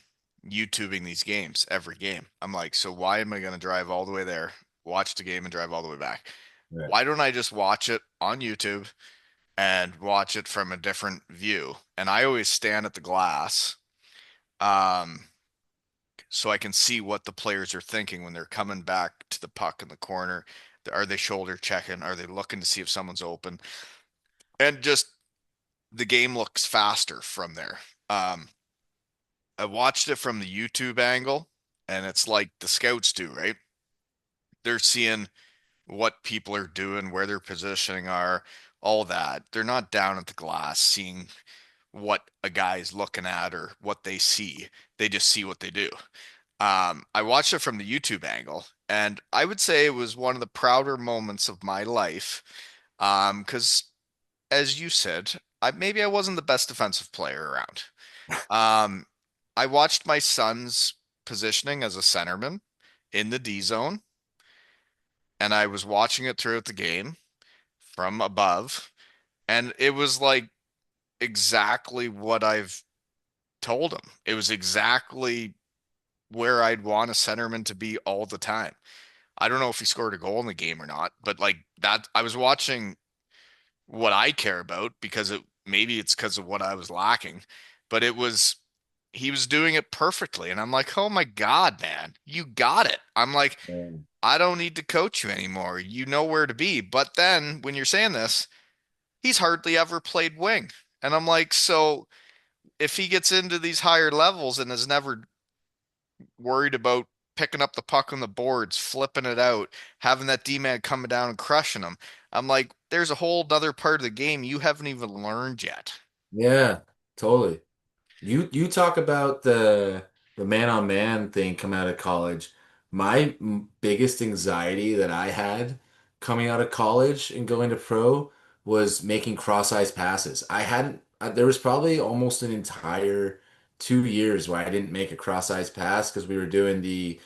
YouTubing these games every game. I'm like, so why am I going to drive all the way there, watch the game, and drive all the way back? Right. Why don't I just watch it on YouTube and watch it from a different view? And I always stand at the glass, um, so I can see what the players are thinking when they're coming back to the puck in the corner. Are they shoulder checking? Are they looking to see if someone's open? And just the game looks faster from there. Um, I watched it from the YouTube angle, and it's like the scouts do, right? They're seeing what people are doing, where their positioning are, all that. They're not down at the glass seeing what a guy's looking at or what they see. They just see what they do. I watched it from the YouTube angle, and I would say it was one of the prouder moments of my life. Because as you said, maybe I wasn't the best defensive player around. Um, I watched my son's positioning as a centerman in the D zone, and I was watching it throughout the game from above, and it was like exactly what I've told him. It was exactly where I'd want a centerman to be all the time. I don't know if he scored a goal in the game or not, but like that, I was watching what I care about because maybe it's because of what I was lacking, but he was doing it perfectly. And I'm like, oh my God, man, you got it. I'm like, Um, I don't need to coach you anymore. You know where to be. But then when you're saying this, he's hardly ever played wing. And I'm like, so if he gets into these higher levels and is never worried about picking up the puck on the boards, flipping it out, having that D-man coming down and crushing him. I'm like, there's a whole other part of the game you haven't even learned yet. yeah, totally. You talk about the the man-on-man thing come out of college, my biggest anxiety that I had coming out of college and going to pro was making cross-ice passes. I hadn't, there was probably almost an entire 2 years where I didn't make a cross-ice pass because we were doing the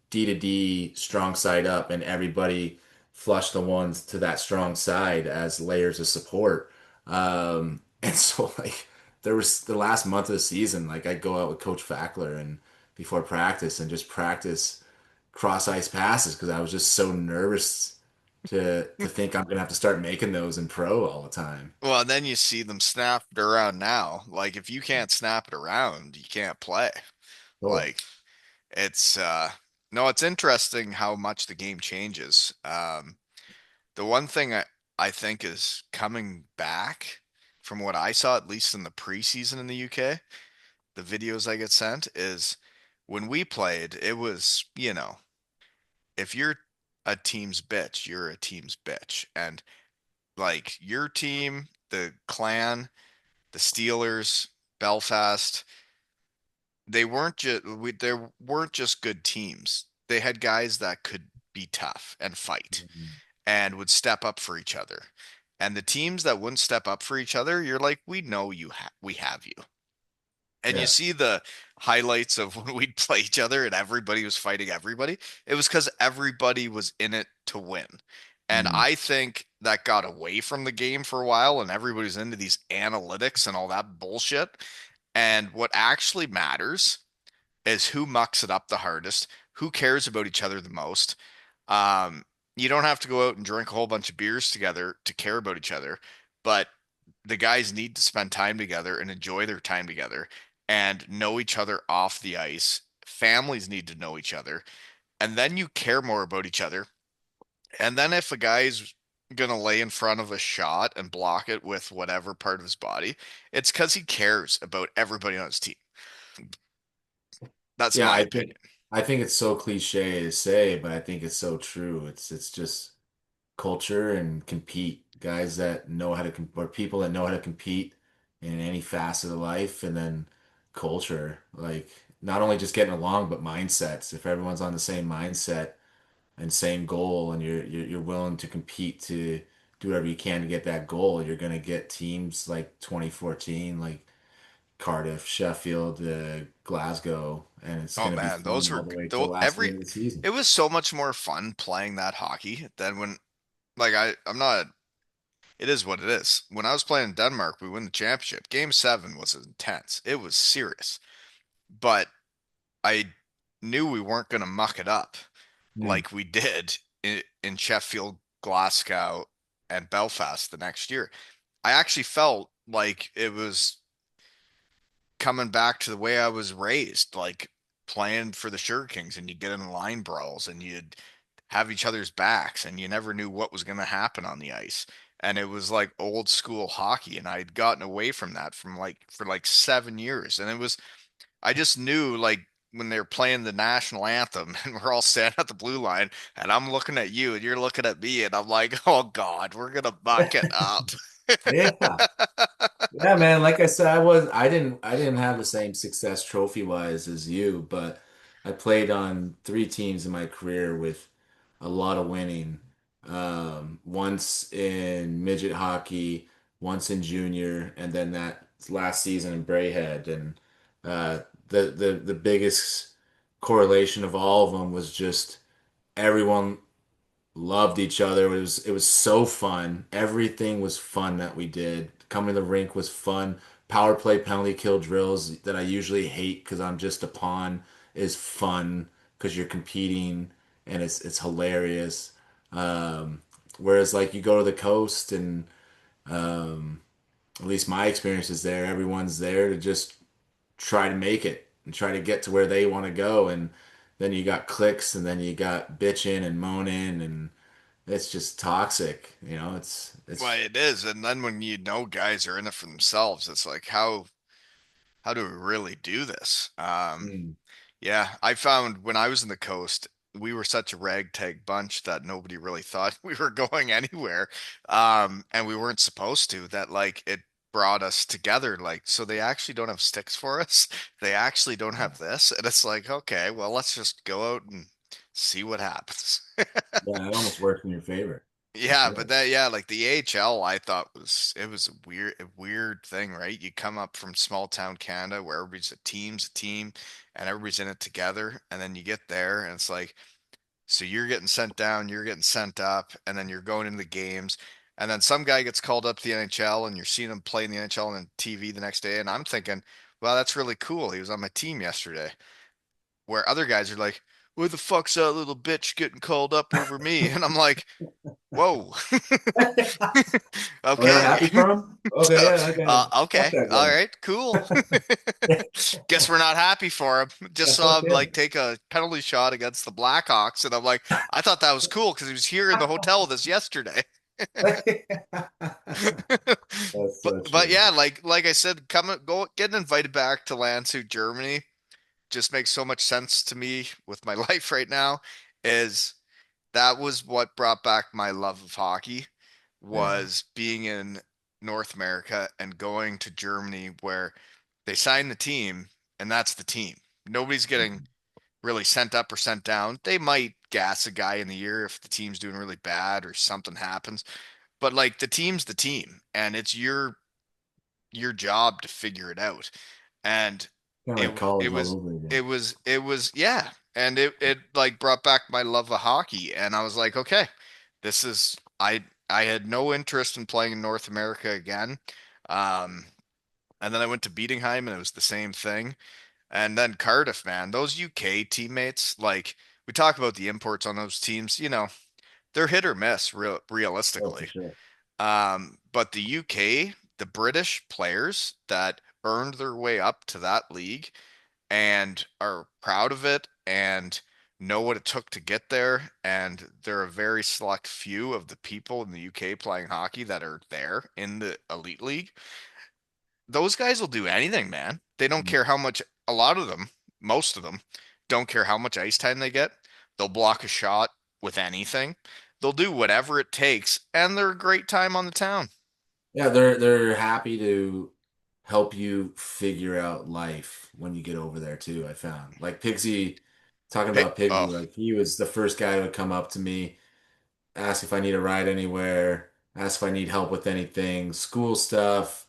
D to D strong side up and everybody flushed the ones to that strong side as layers of support. And so like there was the last month of the season, like I'd go out with Coach Fackler and before practice and just practice cross ice passes because I was just so nervous to think I'm gonna have to start making those in pro all the time. Well, and then you see them snap it around now. Like if you can't snap it around, you can't play. Totally. Like it's no, it's interesting how much the game changes. The one thing I think is coming back from what I saw, at least in the preseason in the UK, the videos I get sent is when we played, it was, if you're a team's bitch, you're a team's bitch. And like your team, the Clan, the Steelers, Belfast, they weren't just good teams. They had guys that could be tough and fight Mhm. and would step up for each other. And the teams that wouldn't step up for each other, you're like, we have you. And you Yeah. see the highlights of when we'd play each other and everybody was fighting everybody. It was because everybody was in it to win. And Mm. I think that got away from the game for a while and everybody's into these analytics and all that bullshit. And what actually matters is who mucks it up the hardest, who cares about each other the most. Um, you don't have to go out and drink a whole bunch of beers together to care about each other, but the guys need to spend time together and enjoy their time together and know each other off the ice. Families need to know each other, and then you care more about each other. And then if a guy's gonna lay in front of a shot and block it with whatever part of his body, it's because he cares about everybody on his team. That's Yeah, my I opinion. think it's so cliche to say, but I think it's so true. It's just culture and compete. Guys that know how to or people that know how to compete in any facet of life, and then culture, like not only just getting along, but mindsets. If everyone's on the same mindset and same goal, and you're willing to compete to do whatever you can to get that goal, you're gonna get teams like 2014, like Cardiff, Sheffield, Glasgow, and it's Oh gonna be man, fun those all were the way to the though last every game of the season. it was so much more fun playing that hockey than when like I'm not it is what it is. When I was playing in Denmark, we win the championship. Game 7 was intense. It was serious. But I knew we weren't going to muck it up Hmm. like we did in Sheffield, Glasgow, and Belfast the next year. I actually felt like it was coming back to the way I was raised, like playing for the Sugar Kings, and you'd get in line brawls and you'd have each other's backs, and you never knew what was going to happen on the ice. And it was like old school hockey, and I'd gotten away from that for like 7 years. And it was I just knew like when they were playing the national anthem and we're all standing at the blue line and I'm looking at you and you're looking at me and I'm like, oh God, we're gonna buck it up. Yeah. Yeah, man. Like I said, I didn't have the same success trophy wise as you, but I played on three teams in my career with a lot of winning. Once in midget hockey, once in junior, and then that last season in Brayhead. And uh, the biggest correlation of all of them was just everyone loved each other. It was so fun. Everything was fun that we did. Coming to the rink was fun. Power play penalty kill drills that I usually hate because I'm just a pawn is fun because you're competing and it's hilarious. Um, Whereas like you go to the coast and at least my experience is there, everyone's there to just try to make it and try to get to where they want to go, and then you got clicks and then you got bitching and moaning, and it's just toxic. You know, Well, it's it is. And then when you know guys are in it for themselves, it's like how do we really do this? mm, Yeah, I found when I was in the coast, we were such a ragtag bunch that nobody really thought we were going anywhere. And we weren't supposed to, that like it. brought us together. Like, so they actually don't have sticks for us. They actually don't have this. And it's like, okay, well, let's just go out and see what happens. Yeah, it almost works in your favor for Yeah, but sure. that yeah, like the AHL I thought was a weird thing, right? You come up from small town Canada where everybody's a team and everybody's in it together, and then you get there and it's like so you're getting sent down, you're getting sent up, and then you're going into the games, and then some guy gets called up to the NHL and you're seeing him play in the NHL on TV the next day, and I'm thinking, well, that's really cool. He was on my team yesterday. Where other guys are like, where the fuck's that little bitch getting called up over me? And I'm like, whoa. We're not Okay. happy for him? Okay, yeah, that guy. Fuck Okay. All that right. Cool. guy. Guess we're not happy for him. Just Yeah, saw fuck him like him. take a penalty shot against the Blackhawks, and I'm like, I thought that was cool because he was here in the hotel with us yesterday. That's But so but true. yeah, like I said, coming go getting invited back to Landshut, Germany just makes so much sense to me with my life right now. Is that was what brought back my love of hockey Yeah. was being in North America and going to Germany where they sign the team and that's the team. Nobody's getting really sent up or sent down. They might gas a guy in the ear if the team's doing really bad or something happens, but like the team's the team and it's your job to figure it out. And Kind of it like college it all was over again. it was yeah, and it like brought back my love of hockey, and I was like, okay, this is I had no interest in playing in North America again. Um, and then I went to Bietigheim and it was the same thing. And then Cardiff, man, those UK teammates, like we talk about the imports on those teams, they're hit or miss Oh, for realistically. sure. But the UK, the British players that earned their way up to that league and are proud of it and know what it took to get there. And they're a very select few of the people in the UK playing hockey that are there in the elite league. Those guys will do anything, man. They don't care how much, a lot of them, most of them, don't care how much ice time they get. They'll block a shot with anything. They'll do whatever it takes, and they're a great time on the town. Yeah, they're happy to help you figure out life when you get over there too, I found. Like Pixie, talking about Pixie, Oh, like he was the first guy who would come up to me, ask if I need a ride anywhere, ask if I need help with anything, school stuff,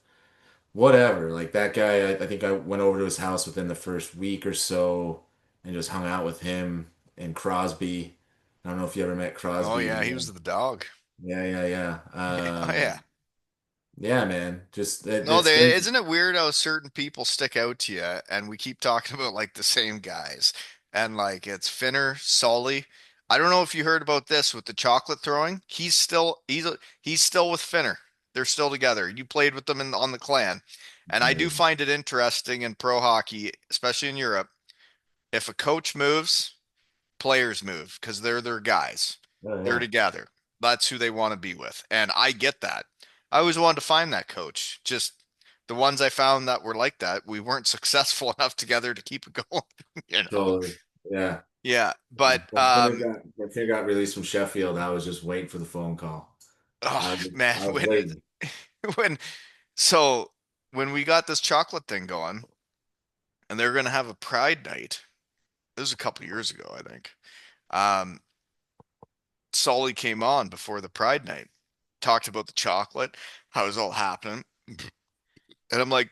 whatever. Like that guy, I think I went over to his house within the first week or so and just hung out with him and Crosby. I don't know if you ever met oh Crosby. yeah, he was the dog. Yeah, yeah, yeah. Oh yeah. Yeah, man. Just No, it's been isn't it weird how certain people stick out to you and we keep talking about like the same guys and like it's Finner, Solly. I don't know if you heard about this with the chocolate throwing. He's still with Finner. They're still together. You played with them on the clan. And I do amazing. find it interesting in pro hockey, especially in Europe, if a coach moves, players move because they're their guys. Oh They're yeah. together. That's who they want to be with. And I get that. I always wanted to find that coach. Just the ones I found that were like that, we weren't successful enough together to keep it going, you know. Totally. Yeah. Yeah, but When Finner got released from Sheffield, I was just waiting for the phone call. oh man, I was waiting. when so when we got this chocolate thing going and they're going to have a pride night. This was a couple years ago, I think. Um Solly came on before the pride night. Talked about the chocolate, how it was all happening. And I'm like,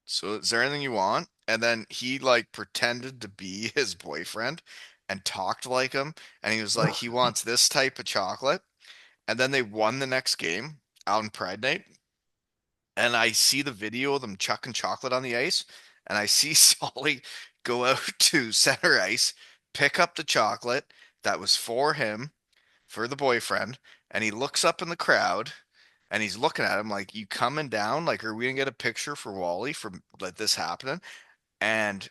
so is there anything you want? And then he like pretended to be his boyfriend and talked like him. And he was like, he wants this type of chocolate. And then they won the next game out in Pride Night. And I see the video of them chucking chocolate on the ice. And I see Solly go out to center ice, pick up the chocolate that was for him, for the boyfriend. And he looks up in the crowd and he's looking at him like, you coming down? Like, are we gonna get a picture for Wally from like this happening? And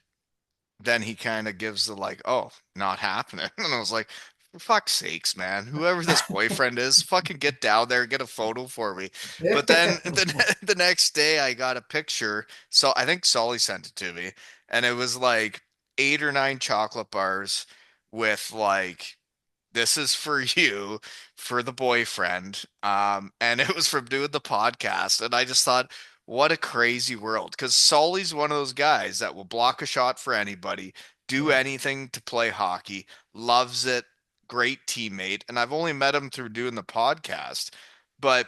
then he kind of gives the like, oh, not happening. And I was like, for fuck's sakes, man, whoever this boyfriend is, fucking get down there, get a photo for me. But then the next day I got a picture. So I think Solly sent it to me, and it was like 8 or 9 chocolate bars with like this is for you, for the boyfriend. And it was from doing the podcast. And I just thought, what a crazy world. Because Solly's one of those guys that will block a shot for anybody, do Yeah. anything to play hockey, loves it, great teammate. And I've only met him through doing the podcast, but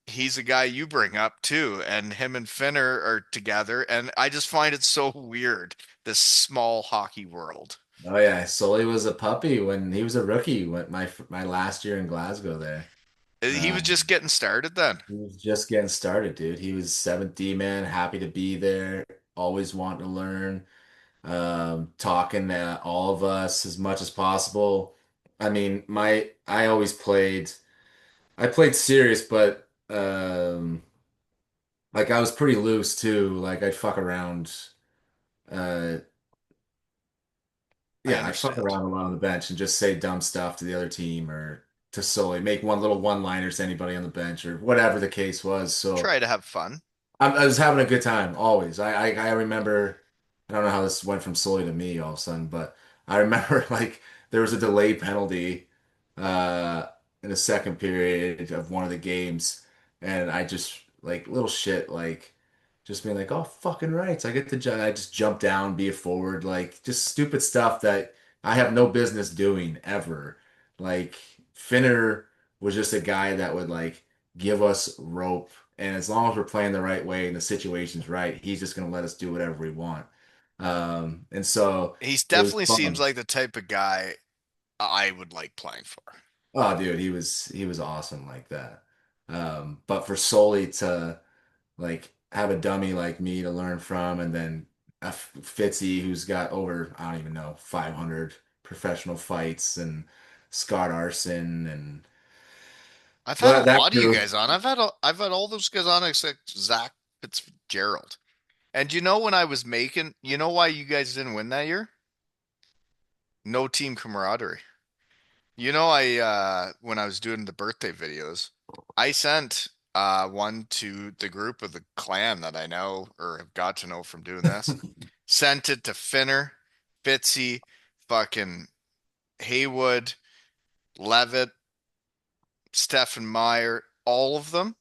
he's a guy you bring up too. And him and Finner are together. And I just find it so weird, this small hockey world. Oh yeah, Sully was a puppy when he was a rookie. Went my last year in Glasgow there. He was Um, just getting started then. he was just getting started, dude. He was seventh D man, happy to be there, always wanting to learn, talking to all of us as much as possible. I mean, I always played. I played serious, but like I was pretty loose too. Like I'd fuck around. Uh, I yeah, I'd fuck understand. around a lot on the bench and just say dumb stuff to the other team or to Sully, make one little one-liners to anybody on the bench or whatever the case was. So Try to have fun. I was having a good time always. I remember. I don't know how this went from Sully to me all of a sudden, but I remember like there was a delay penalty uh, in the second period of one of the games, and I just like little shit like just being like, oh fucking rights, I get to I just jump down, be a forward, like just stupid stuff that I have no business doing ever. Like Finner was just a guy that would like give us rope. And as long as we're playing the right way and the situation's right, he's just going to let us do whatever we want. And so He's it was definitely seems fun. like the type of guy I would like playing for. Oh, dude, he was awesome like that. But for Solly to like have a dummy like me to learn from, and then a Fitzy who's got over I don't even know 500 professional fights and Scott Arson and I've had a that lot of you crew. guys on. I've had all those guys on except Zach Fitzgerald. And when I was making, why you guys didn't win that year? No team camaraderie. I when I was doing the birthday videos, I sent one to the group of the clan that I know or have got to know from doing this. Sent it to Finner, Fitzy, fucking Haywood, Levitt, Stephen Meyer, all of them.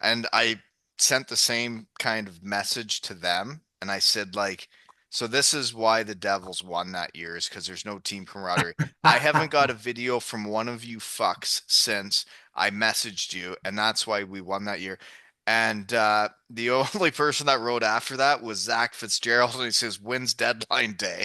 And I sent the same kind of message to them. And I said, like, so this is why the Devils won that year is because there's no team camaraderie. I haven't got a video from one of you fucks since I messaged you, and that's why we won that year. And the only person that wrote after that was Zach Fitzgerald, and he says, wins deadline day.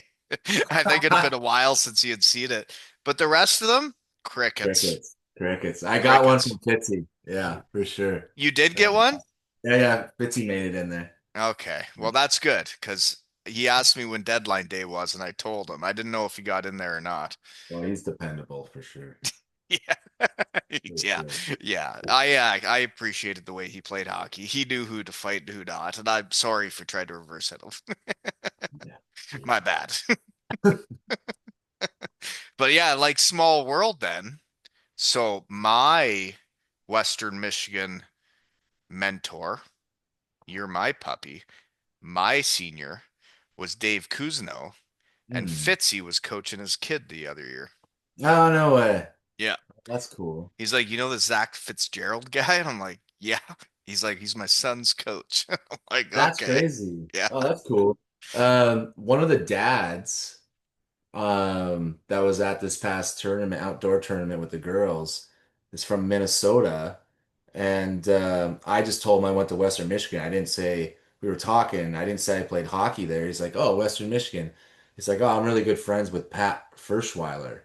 I think it had been a while since he had seen it. But the rest of them, crickets. Crickets, crickets. I got one Crickets. from Fitzy. Yeah, for sure. You did Uh, get one? yeah, yeah. Fitzy made it in there. Okay. Well, that's good because he asked me when deadline day was, and I told him. I didn't know if he got in there or not. Well, he's dependable for sure. Yeah. For Yeah. sure. Yeah. I appreciated the way he played hockey. He knew who to fight and who not, and I'm sorry for trying to reverse it. Yeah. My bad. But yeah, like small world then. So my Western Michigan mentor, you're my puppy, my senior was Dave Kuzno. And Hmm. Fitzy was coaching his kid the other year. Oh, no way. Yeah. That's cool. He's like, the Zach Fitzgerald guy? And I'm like, yeah. He's like, he's my son's coach. I'm like, That's okay. crazy. Yeah. Oh, that's cool. One of the dads that was at this past tournament, outdoor tournament with the girls, is from Minnesota. And I just told him I went to Western Michigan. I didn't say we were talking. I didn't say I played hockey there. He's like, "Oh, Western Michigan." He's like, "Oh, I'm really good friends with Pat Ferschweiler.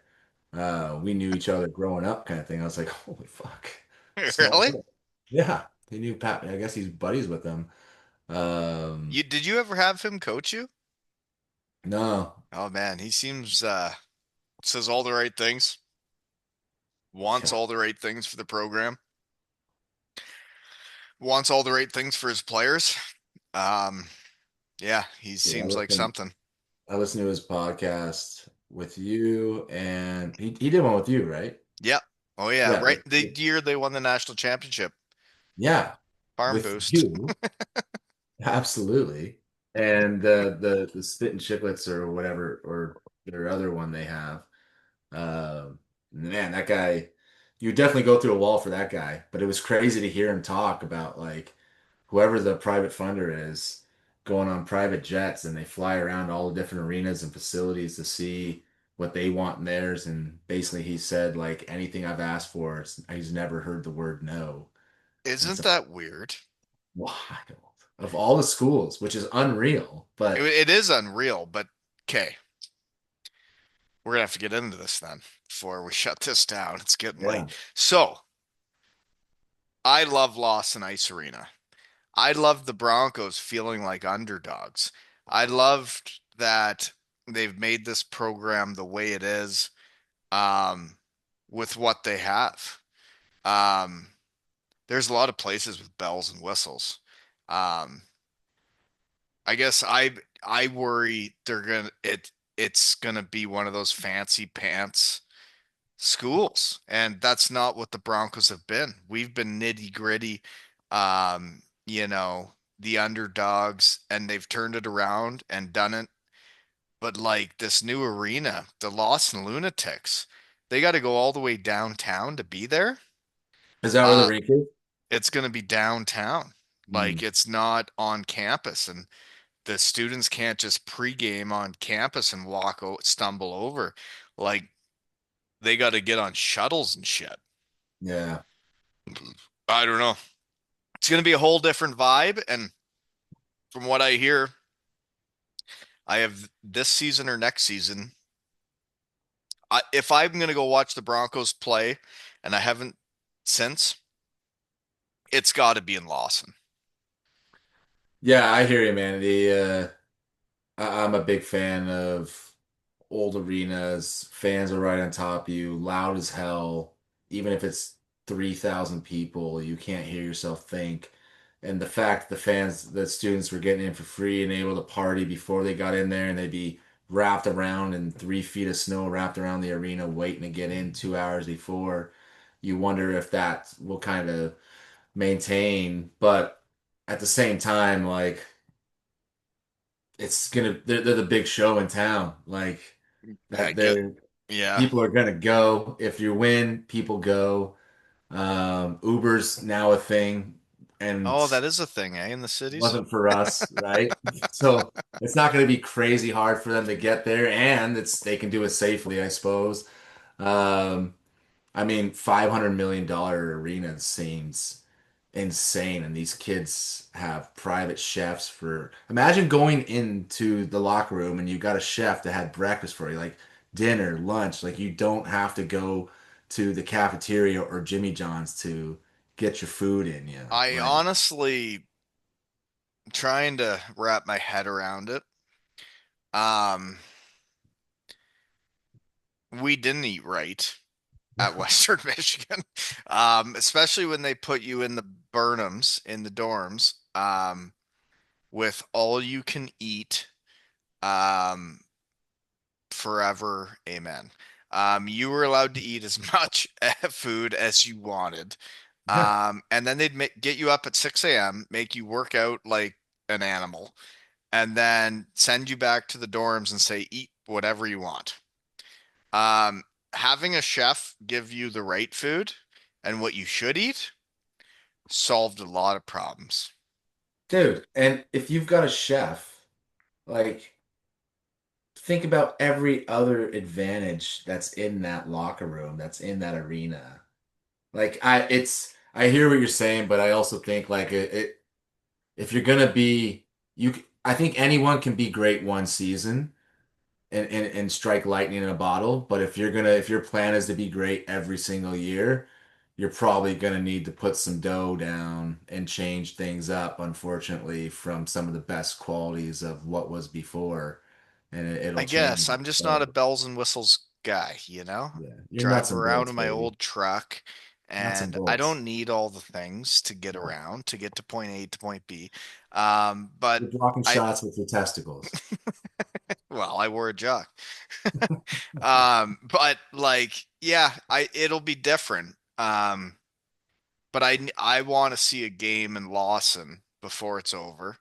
We knew each other growing up, kind of thing." I was like, "Holy fuck, small Really? world." Yeah, he knew Pat. I guess he's buddies with him. Um, Did you ever have him coach you? no, Oh man, he seems says all the right things, wants yeah, all the right things for the program, wants all the right things for his players. Um, yeah, he dude, I seems like listened. something. I listened to his podcast with you, and he did one with you, right? Yep. Oh yeah, Yeah, right. The year they won the national championship, yeah, farm with boost. you, absolutely. And the spit and chicklets or whatever or their other one they have. Man, that guy, you definitely go through a wall for that guy. But it was crazy to hear him talk about like whoever the private funder is going on private jets and they fly around all the different arenas and facilities to see what they want in theirs. And basically, he said like anything I've asked for, he's never heard the word no. And it's Isn't like, that weird? wild of all the schools, which is unreal. But It is unreal, but okay, we're gonna have to get into this then before we shut this down. It's getting late. yeah, So, I love Lawson Ice Arena. I love the Broncos feeling like underdogs. I loved that they've made this program the way it is, um, with what they have. Um, there's a lot of places with bells and whistles. Um, I guess I worry it's gonna be one of those fancy pants schools, and that's not what the Broncos have been. We've been nitty gritty, the underdogs, and they've turned it around and done it. But like this new arena, the Lawson Lunatics, they got to go all the way downtown to be there. is that where the Uh, rink is? it's going to be downtown. Like Mm, it's not on campus, and the students can't just pregame on campus and stumble over. Like they got to get on shuttles and shit. yeah. I don't know. It's going to be a whole different vibe. And from what I hear, I have this season or next season. If I'm going to go watch the Broncos play, and I haven't since, it's got to be in Lawson. Yeah, I hear you, man. I'm a big fan of old arenas. Fans are right on top of you, loud as hell. Even if it's 3,000 people, you can't hear yourself think. And the fact the students were getting in for free and able to party before they got in there, and they'd be wrapped around in 3 feet of snow wrapped around the arena waiting to get in 2 hours before. You wonder if that will kind of maintain. But at the same time, like, they're the big show in town. Like I that get, they're yeah. people are gonna go. If you win, people go. Uber's now a thing and Oh, that is a thing, eh, in the cities? wasn't for us, right? So it's not gonna be crazy hard for them to get there, and they can do it safely, I suppose. Um, I mean, $500 million arena seems insane, and these kids have private chefs for. Imagine going into the locker room and you got a chef that had breakfast for you, like dinner, lunch. Like you don't have to go to the cafeteria or Jimmy John's to get your food in you. I Like, honestly trying to wrap my head around it. Um, we didn't eat right at Western Michigan, especially when they put you in the Burnhams in the dorms, with all you can eat, um, forever. Amen. You were allowed to eat as much food as you wanted. And then they'd get you up at 6 a.m., make you work out like an animal, and then send you back to the dorms and say, eat whatever you want. Um, Having a chef give you the right food and what you should eat solved a lot of problems. dude, and if you've got a chef, like think about every other advantage that's in that locker room, that's in that arena. Like I hear what you're saying, but I also think like if you're gonna be I think anyone can be great one season and strike lightning in a bottle, but if your plan is to be great every single year, you're probably gonna need to put some dough down and change things up, unfortunately, from some of the best qualities of what was before, and it'll I guess change. I'm just not a So bells and whistles guy, you know? yeah, you're Drive nuts and around bolts, in my baby. old truck, Nuts and and I bolts. don't need all the things to get No. around to get to point A to point B. But You're blocking I, shots with your testicles. well, I wore a jock. But like, yeah, it'll be different. But I want to see a game in Lawson before it's over.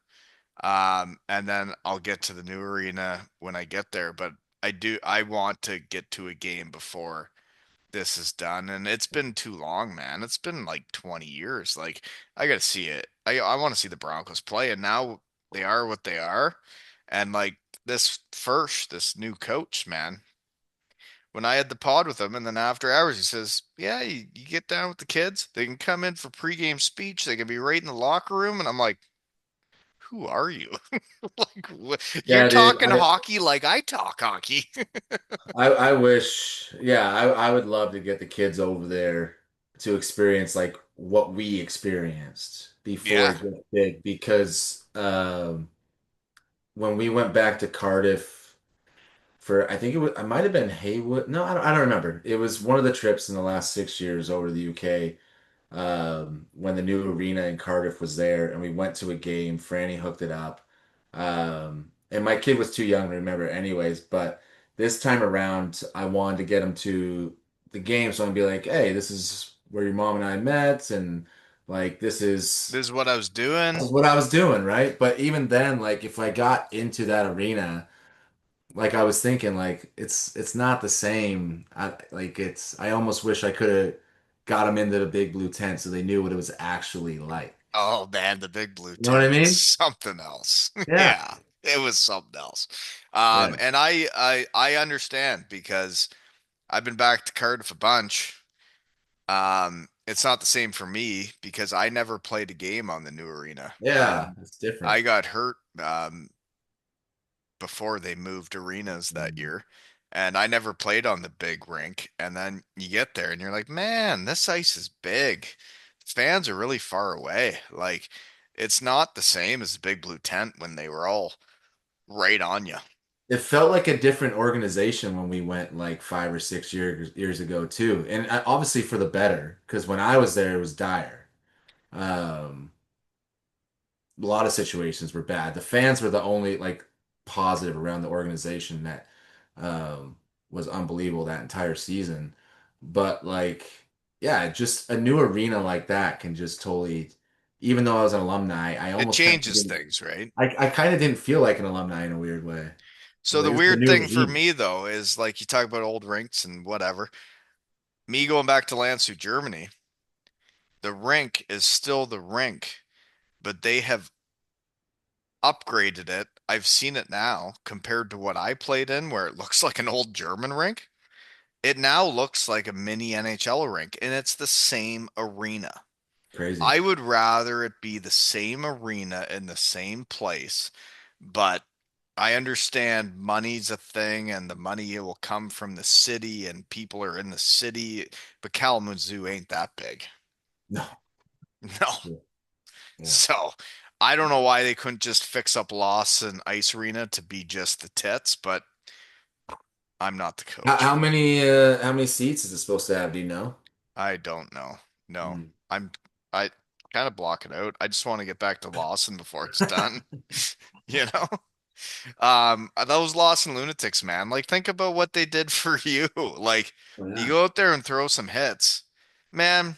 And then I'll get to the new arena when I get there. But I want to get to a game before. this is done, and it's been too long, man. It's been like 20 years. Like I gotta see it. I want to see the Broncos play, and now they are what they are. And like this new coach, man. When I had the pod with him, and then after hours, he says, "Yeah, you get down with the kids. They can come in for pregame speech. They can be right in the locker room." And I'm like, "Who are you? Like, you're Yeah, dude. talking hockey like I talk hockey." I wish, yeah, I would love to get the kids over there to experience like what we experienced before Yeah, it got big because when we went back to Cardiff for I think I might have been Haywood. No, I don't remember. It was one of the trips in the last 6 years over to the UK when the new arena in Cardiff was there, and we went to a game. Franny hooked it up, and my kid was too young to remember, anyways. But this time around, I wanted to get him to the game, so I'd be like, "Hey, this is where your mom and I met, and like this is what I was doing. this is what I was doing, right?" But even then, like if I got into that arena like I was thinking, like it's not the same. I almost wish I could have got them into the big blue tent so they knew what it was actually like. Oh man, the big blue You know what I tent was mean? something else. Yeah. Yeah, it was something else. Yeah. And I understand because I've been back to Cardiff a bunch. It's not the same for me because I never played a game on the new arena. Yeah. It's different. I got hurt before they moved arenas that Mm. year. And I never played on the big rink. And then you get there and you're like, man, this ice is big. Fans are really far away. Like, it's not the same as the Big Blue Tent when they were all right on you. It felt like a different organization when we went like 5 or 6 years ago too, and obviously for the better because when I was there it was dire. Um, a lot of situations were bad. The fans were the only like positive around the organization that um, was unbelievable that entire season. But like, yeah, just a new arena like that can just totally. Even though I was an alumni, I It almost kind of changes didn't. things, right? I kind of didn't feel like an alumni in a weird way. I was So like, the this is a weird new thing for regime. me though is like you talk about old rinks and whatever. Me going back to Landshut, Germany, the rink is still the rink, but they have upgraded it. I've seen it now compared to what I played in, where it looks like an old German rink. It now looks like a mini NHL rink, and it's the same arena. Crazy. I would rather it be the same arena in the same place, but I understand money's a thing and the money will come from the city and people are in the city, but Kalamazoo ain't that big. No. No. Yeah. Yeah. So I don't know why they couldn't just fix up Lawson Ice Arena to be just the tits, but I'm not the coach. How many seats is it supposed to have? Do you know? I don't know. No, Mm. I'm I kind of block it out. I just want to get back to Lawson before it's done. You know? Those Lawson Lunatics, man. Like think about what they did for you. Like Oh, you yeah. go out there and throw some hits. Man,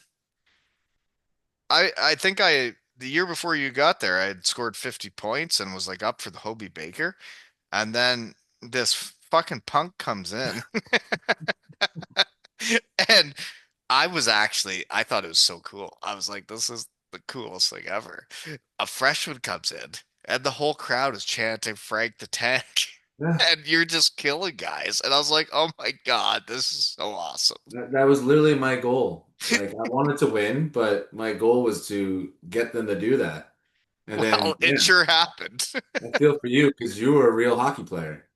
I think the year before you got there, I had scored 50 points and was like up for the Hobie Baker. And then this fucking punk comes in and I thought it was so cool. I was like, this is the coolest thing ever. A freshman comes in and the whole crowd is chanting Frank the Tank. Yeah. And you're just killing guys. And I was like, oh my God, this is so awesome. That was literally my goal. Like I wanted to win, but my goal was to get them to do that. And Well, then, it yeah, sure happened. I feel for you because you were a real hockey player.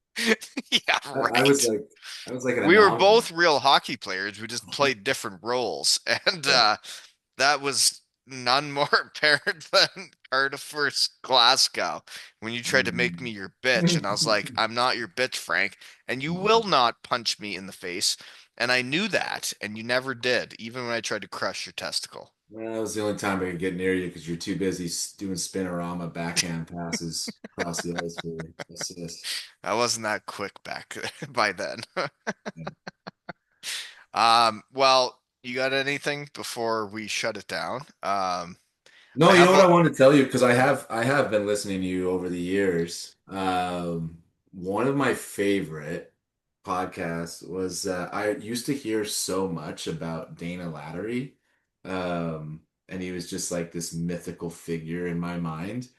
Yeah, I was right. like, I was like an We were anomaly. both real hockey players. We just played different roles. And Yeah, that was none more apparent than Cardiff versus Glasgow when you tried to make me mm. your bitch. And I was like, I'm not your bitch, Frank. And you will not punch me in the face. And I knew that. And you never did, even when I tried to crush your testicle. Well, that was the only time I could get near you because you're too busy doing spinorama backhand passes across the ice for assists. I wasn't that quick back by then. Yeah. Well, you got anything before we shut it down? No, I you know have what a I wanted to tell you because I have been listening to you over the years. One of my favorite. podcast was I used to hear so much about Dana Lattery, and he was just like this mythical figure in my mind.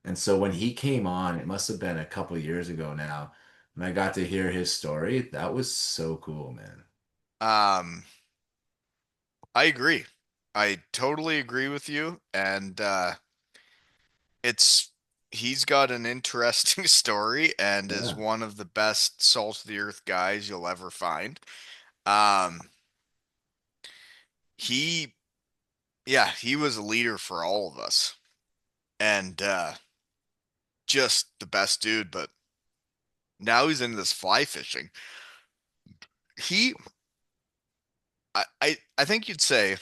And so when he came on, it must have been a couple years ago now, and I got to hear his story. That was so cool, man. Um, I agree. I totally agree with you, and it's he's got an interesting story and is Yeah. one of the best salt of the earth guys you'll ever find. Um, he, yeah, he was a leader for all of us, and just the best dude. But now he's into this fly fishing. He, I think you'd say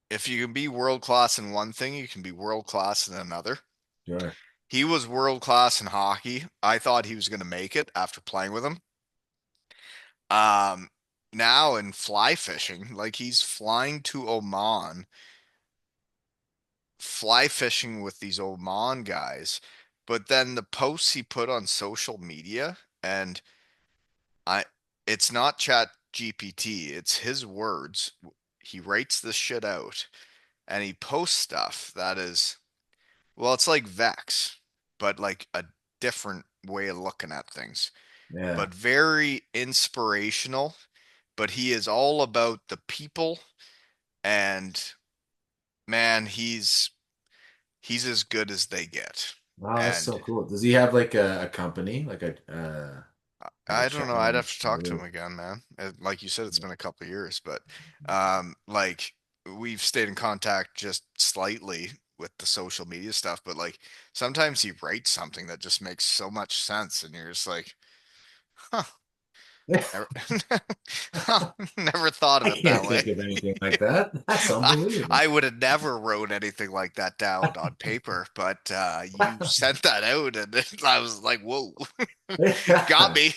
if you can be world class in one thing, you can be world class in another. Sure. He was world class in hockey. I thought he was going to make it after playing with him. Um, Now in fly fishing, like he's flying to Oman, fly fishing with these Oman guys. But then the posts he put on social media, and I, it's not Chat GPT, it's his words. He writes this shit out and he posts stuff that is, well, it's like Vex, but like a different way of looking at things, Yeah. but very inspirational. But he is all about the people, and man, he's as good as they get. Wow, that's And so cool. Does he have like a company, like a I don't know. I'd channel? have to talk to him again, man. Like you said, it's been a couple of years, but like we've stayed in contact just slightly with the social media stuff. But like sometimes he writes something that just makes so much sense, and you're just like, huh, never, never thought of I it that can't way. think of anything like that. That's I, unbelievable. I would have never wrote anything like that down on paper, but you sent that out, and I was like, whoa, got Yeah. me.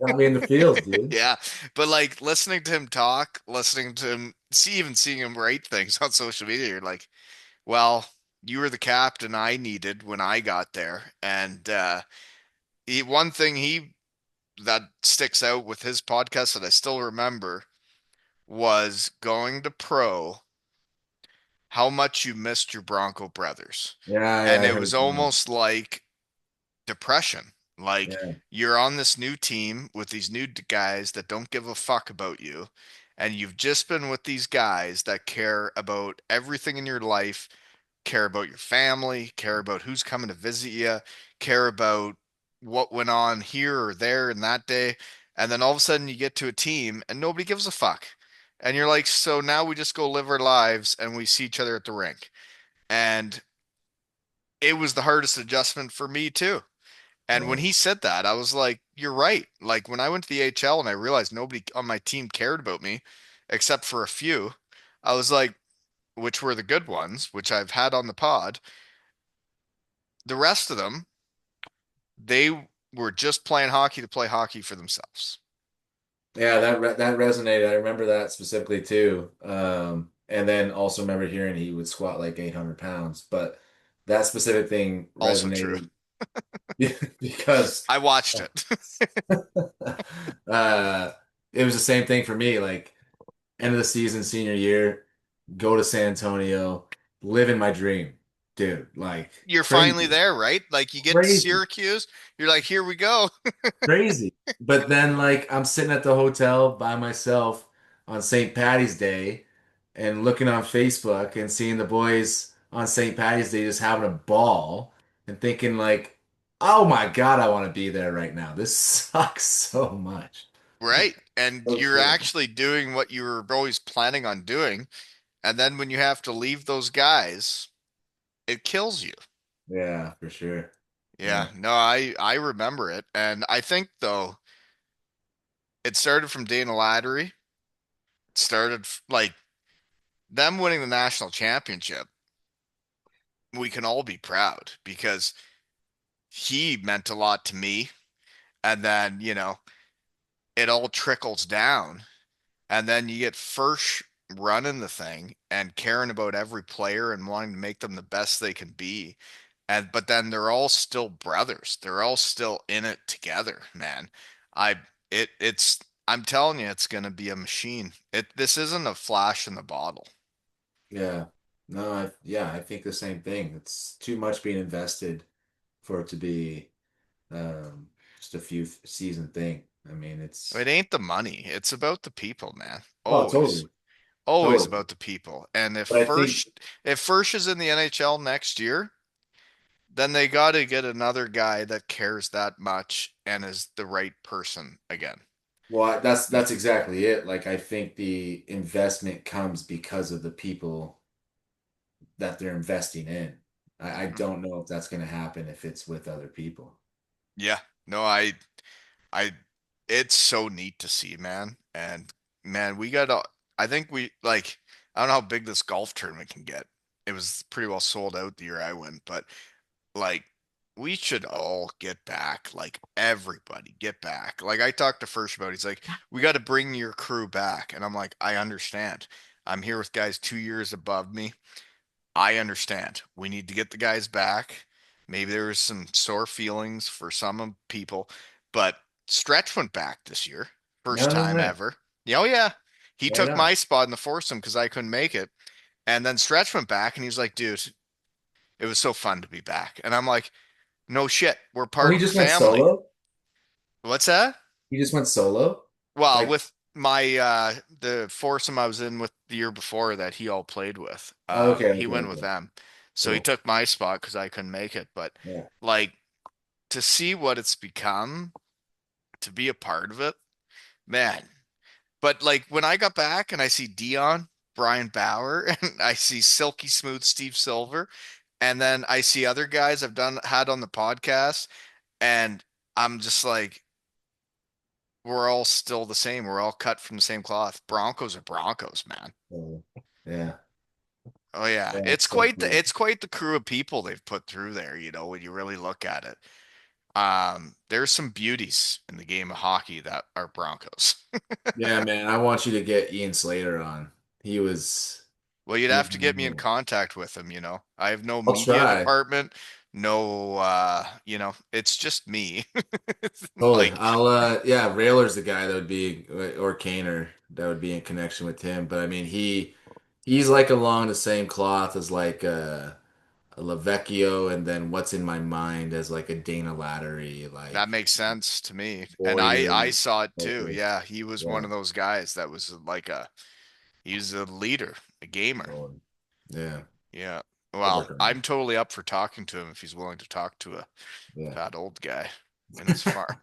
Got me in the feels, dude. Yeah, but like listening to him talk, listening to him, even seeing him write things on social media, you're like, well, you were the captain I needed when I got there. And one thing he that sticks out with his podcast that I still remember was going to pro, how much you missed your Bronco brothers. Yeah, yeah, And I it heard was that. almost like depression. Like Yeah. you're on this new team with these new guys that don't give a fuck about you, and you've just been with these guys that care about everything in your life, care about your family, care about who's coming to visit you, care about what went on here or there and that day, and then all of a sudden you get to a team and nobody gives a fuck. And you're like, so now we just go live our lives and we see each other at the rink. And it was the hardest adjustment for me too. And when Right. he said that, I was like, you're right. Like when I went to the HL and I realized nobody on my team cared about me except for a few, I was like, which were the good ones, which I've had on the pod. The rest of them, they were just playing hockey to play hockey for themselves. Yeah, that resonated. I remember that specifically too. And then also remember hearing he would squat like 800 pounds, but that specific thing Also true. resonated because I watched it. uh, it was the same thing for me. Like end of the season, senior year, go to San Antonio, living my dream, dude. Like You're finally crazy, there, right? Like you get to crazy. Syracuse, you're like, here we go. Crazy. But then like I'm sitting at the hotel by myself on St. Patty's Day and looking on Facebook and seeing the boys on St. Patty's Day just having a ball and thinking like, oh my God, I want to be there right now. This sucks so much. Right. And So you're true. actually doing what you were always planning on doing. And then when you have to leave those guys, it kills you. Yeah, for sure. Yeah. Yeah, no, I remember it, and I think though it started from Dana Lattery. It started like them winning the national championship. We can all be proud because he meant a lot to me, and then it all trickles down, and then you get first running the thing and caring about every player and wanting to make them the best they can be. And but then they're all still brothers. They're all still in it together, man. I it's I'm telling you, it's gonna be a machine. This isn't a flash in the bottle. Yeah. No, yeah, I think the same thing. It's too much being invested for it to be just a few season thing. I mean, it's It ain't the money. It's about the people, man. oh, Always. totally, Always totally. about the people. And But I think If Firsch is in the NHL next year, then they got to get another guy that cares that much and is the right person again. well, that's exactly it. Like I think the investment comes because of the people that they're investing in. I don't know if that's going to happen if it's with other people. Yeah. No, I it's so neat to see, man. And man, we got to I think we like I don't know how big this golf tournament can get. It was pretty well sold out the year I went, but like we should all get back. Like everybody get back. Like I talked to First about, he's like, we got to bring your crew back. And I'm like, I understand. I'm here with guys 2 years above me. I understand. We need to get the guys back. Maybe there was some sore feelings for some people, but Stretch went back this year. First No time way. ever. Yeah, oh yeah. He Right took my on. spot in the foursome because I couldn't make it. And then Stretch went back and he was like, dude, it was so fun to be back. And I'm like, no shit. We're Oh, part he of the just went family. solo? What's that? He just went solo? Well, Like, with my the foursome I was in with the year before that he all played with. okay, He okay, went with okay. them. So he Cool. took my spot because I couldn't make it. But Yeah. like to see what it's become, to be a part of it, man. But like when I got back and I see Dion, Brian Bauer, and I see Silky Smooth Steve Silver, and then I see other guys I've done had on the podcast, and I'm just like, we're all still the same. We're all cut from the same cloth. Broncos are Broncos, man. So, yeah. Oh yeah, Yeah, it's so cool. it's quite the crew of people they've put through there, when you really look at it. There's some beauties in the game of hockey that are Broncos. Yeah, man, I want you to get Ian Slater on. Well, you'd He was have to get me in unreal. contact with him. I have no I'll media try. department, no it's just me. Totally. Like Yeah, Railer's the guy that would be, or Kaner that would be in connection with him. But I mean, he's like along the same cloth as like a Lavecchio, and then what's in my mind as like a Dana Lattery, that like makes sense to me. And I warrior saw it too. focus. Yeah, he was one Yeah, of those guys that was he's a leader, a gamer. totally. Yeah, Yeah. I'll Well, work on I'm totally up for talking to him if he's willing to talk to a it. fat old guy in his farm.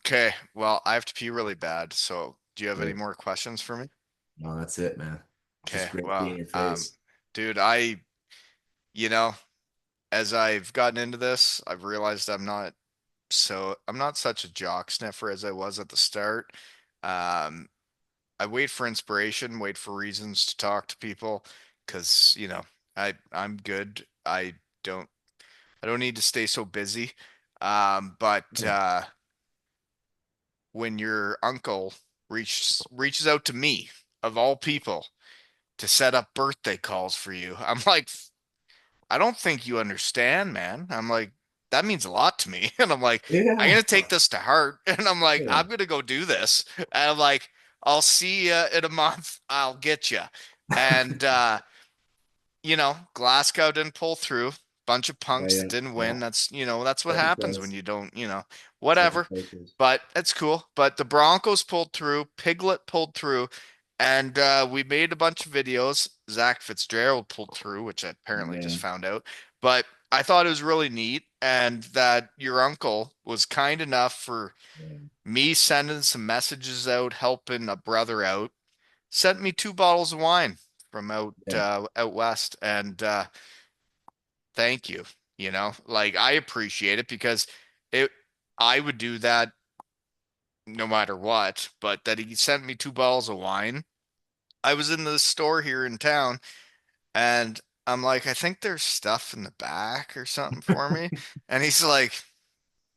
Okay. Well, I have to pee really bad. So, do you have any Yeah. more questions for me? No, that's it, man. Just Okay. great Well, being your face. dude, you know, as I've gotten into this, I've realized I'm not such a jock sniffer as I was at the start. Um, I wait for inspiration, wait for reasons to talk to people because, I'm good. Don't I don't need to stay so busy. But Yeah, when your uncle reaches out to me, of all people, to set up birthday calls for you, I'm like, I don't think you understand, man. I'm like, that means a lot to me. And I'm like, I'm yeah, gonna take this to heart. And I'm like, yeah, I'm gonna go do this. And I'm like, I'll see you in a month. I'll get you. And Glasgow didn't pull through. Bunch of yeah, punks yeah. that didn't Yeah. win. That's what Second happens when place, you don't, second whatever. places. But it's cool. But the Broncos pulled through. Piglet pulled through. And we made a bunch of videos. Zach Fitzgerald pulled through, which I apparently just Yeah, found out. But I thought it was really neat, and that your uncle was kind enough for yeah, me sending some messages out, helping a brother out, sent me 2 bottles of wine from yeah, out west, and thank you. Like I appreciate it because it I would do that no matter what, but that he sent me 2 bottles of wine. I was in the store here in town, and I'm like, I think there's stuff in the back or something for me. And he's like,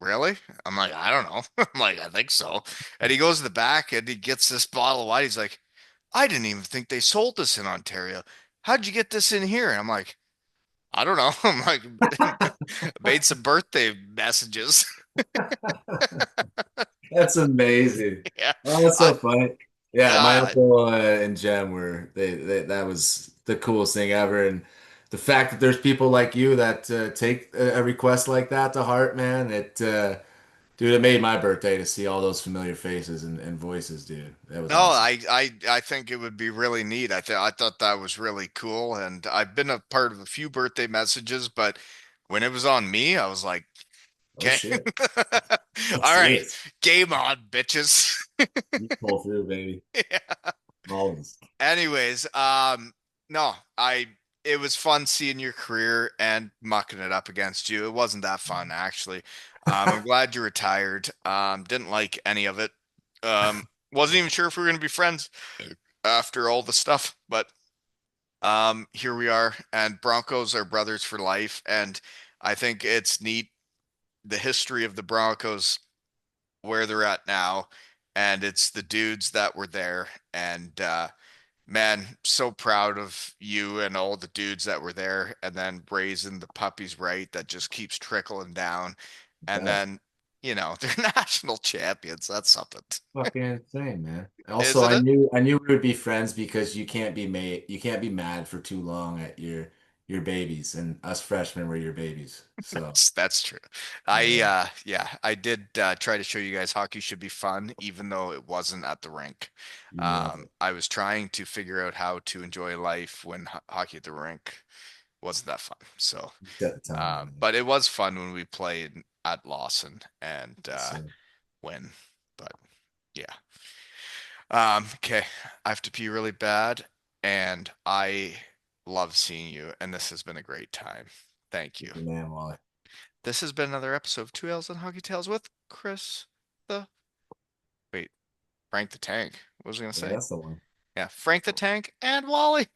really? I'm like, I don't know. I'm like, I think so. And he goes to the back and he gets this bottle of wine. He's like, I didn't even think they sold this in Ontario. how'd you get this in here? And I'm like, I don't know. I'm like, made some birthday messages. That's amazing. Yeah. Oh, that's I, so funny. Yeah, my uh, uncle and Jem were that was the coolest thing ever, and the fact that there's people like you that take a request like that to heart, man. Dude, it made my birthday to see all those familiar faces and voices, dude. That was no, awesome. I think it would be really neat. I thought that was really cool, and I've been a part of a few birthday messages, but when it was on me, I was like, Oh okay, shit, let's all do right, this. game on, bitches. You pull through, baby. Yeah. Always. Anyways, no, it was fun seeing your career and mucking it up against you. It wasn't that fun actually. I'm glad you retired. Didn't like any of it. Wasn't even sure if we were gonna be friends after all the stuff, but here we are. And Broncos are brothers for life, and I think it's neat the history of the Broncos where they're at now, and it's the dudes that were there, and man, so proud of you and all the dudes that were there, and then raising the puppies right that just keeps trickling down. And Best. then, they're national champions. That's something. Fucking insane, man. Also, Isn't it? I knew we would be friends because you can't be mad for too long at your babies, and us freshmen were your babies. So That's true. yeah, Yeah, I did try to show you guys hockey should be fun, even though it wasn't at the rink. no, I was trying to figure out how to enjoy life when hockey at the rink wasn't that fun. So, you set the tone, man. but it was fun when we played at Lawson and So win. But yeah. Okay. I have to pee really bad, and I love seeing you, and this has been a great time. Thank you. good man, Wally. This has been another episode of Two L's and Hockey Tales with Chris the wait, Frank the Tank. What was I gonna Yeah, say? that's the one. Yeah, Frank the Tank and Wally.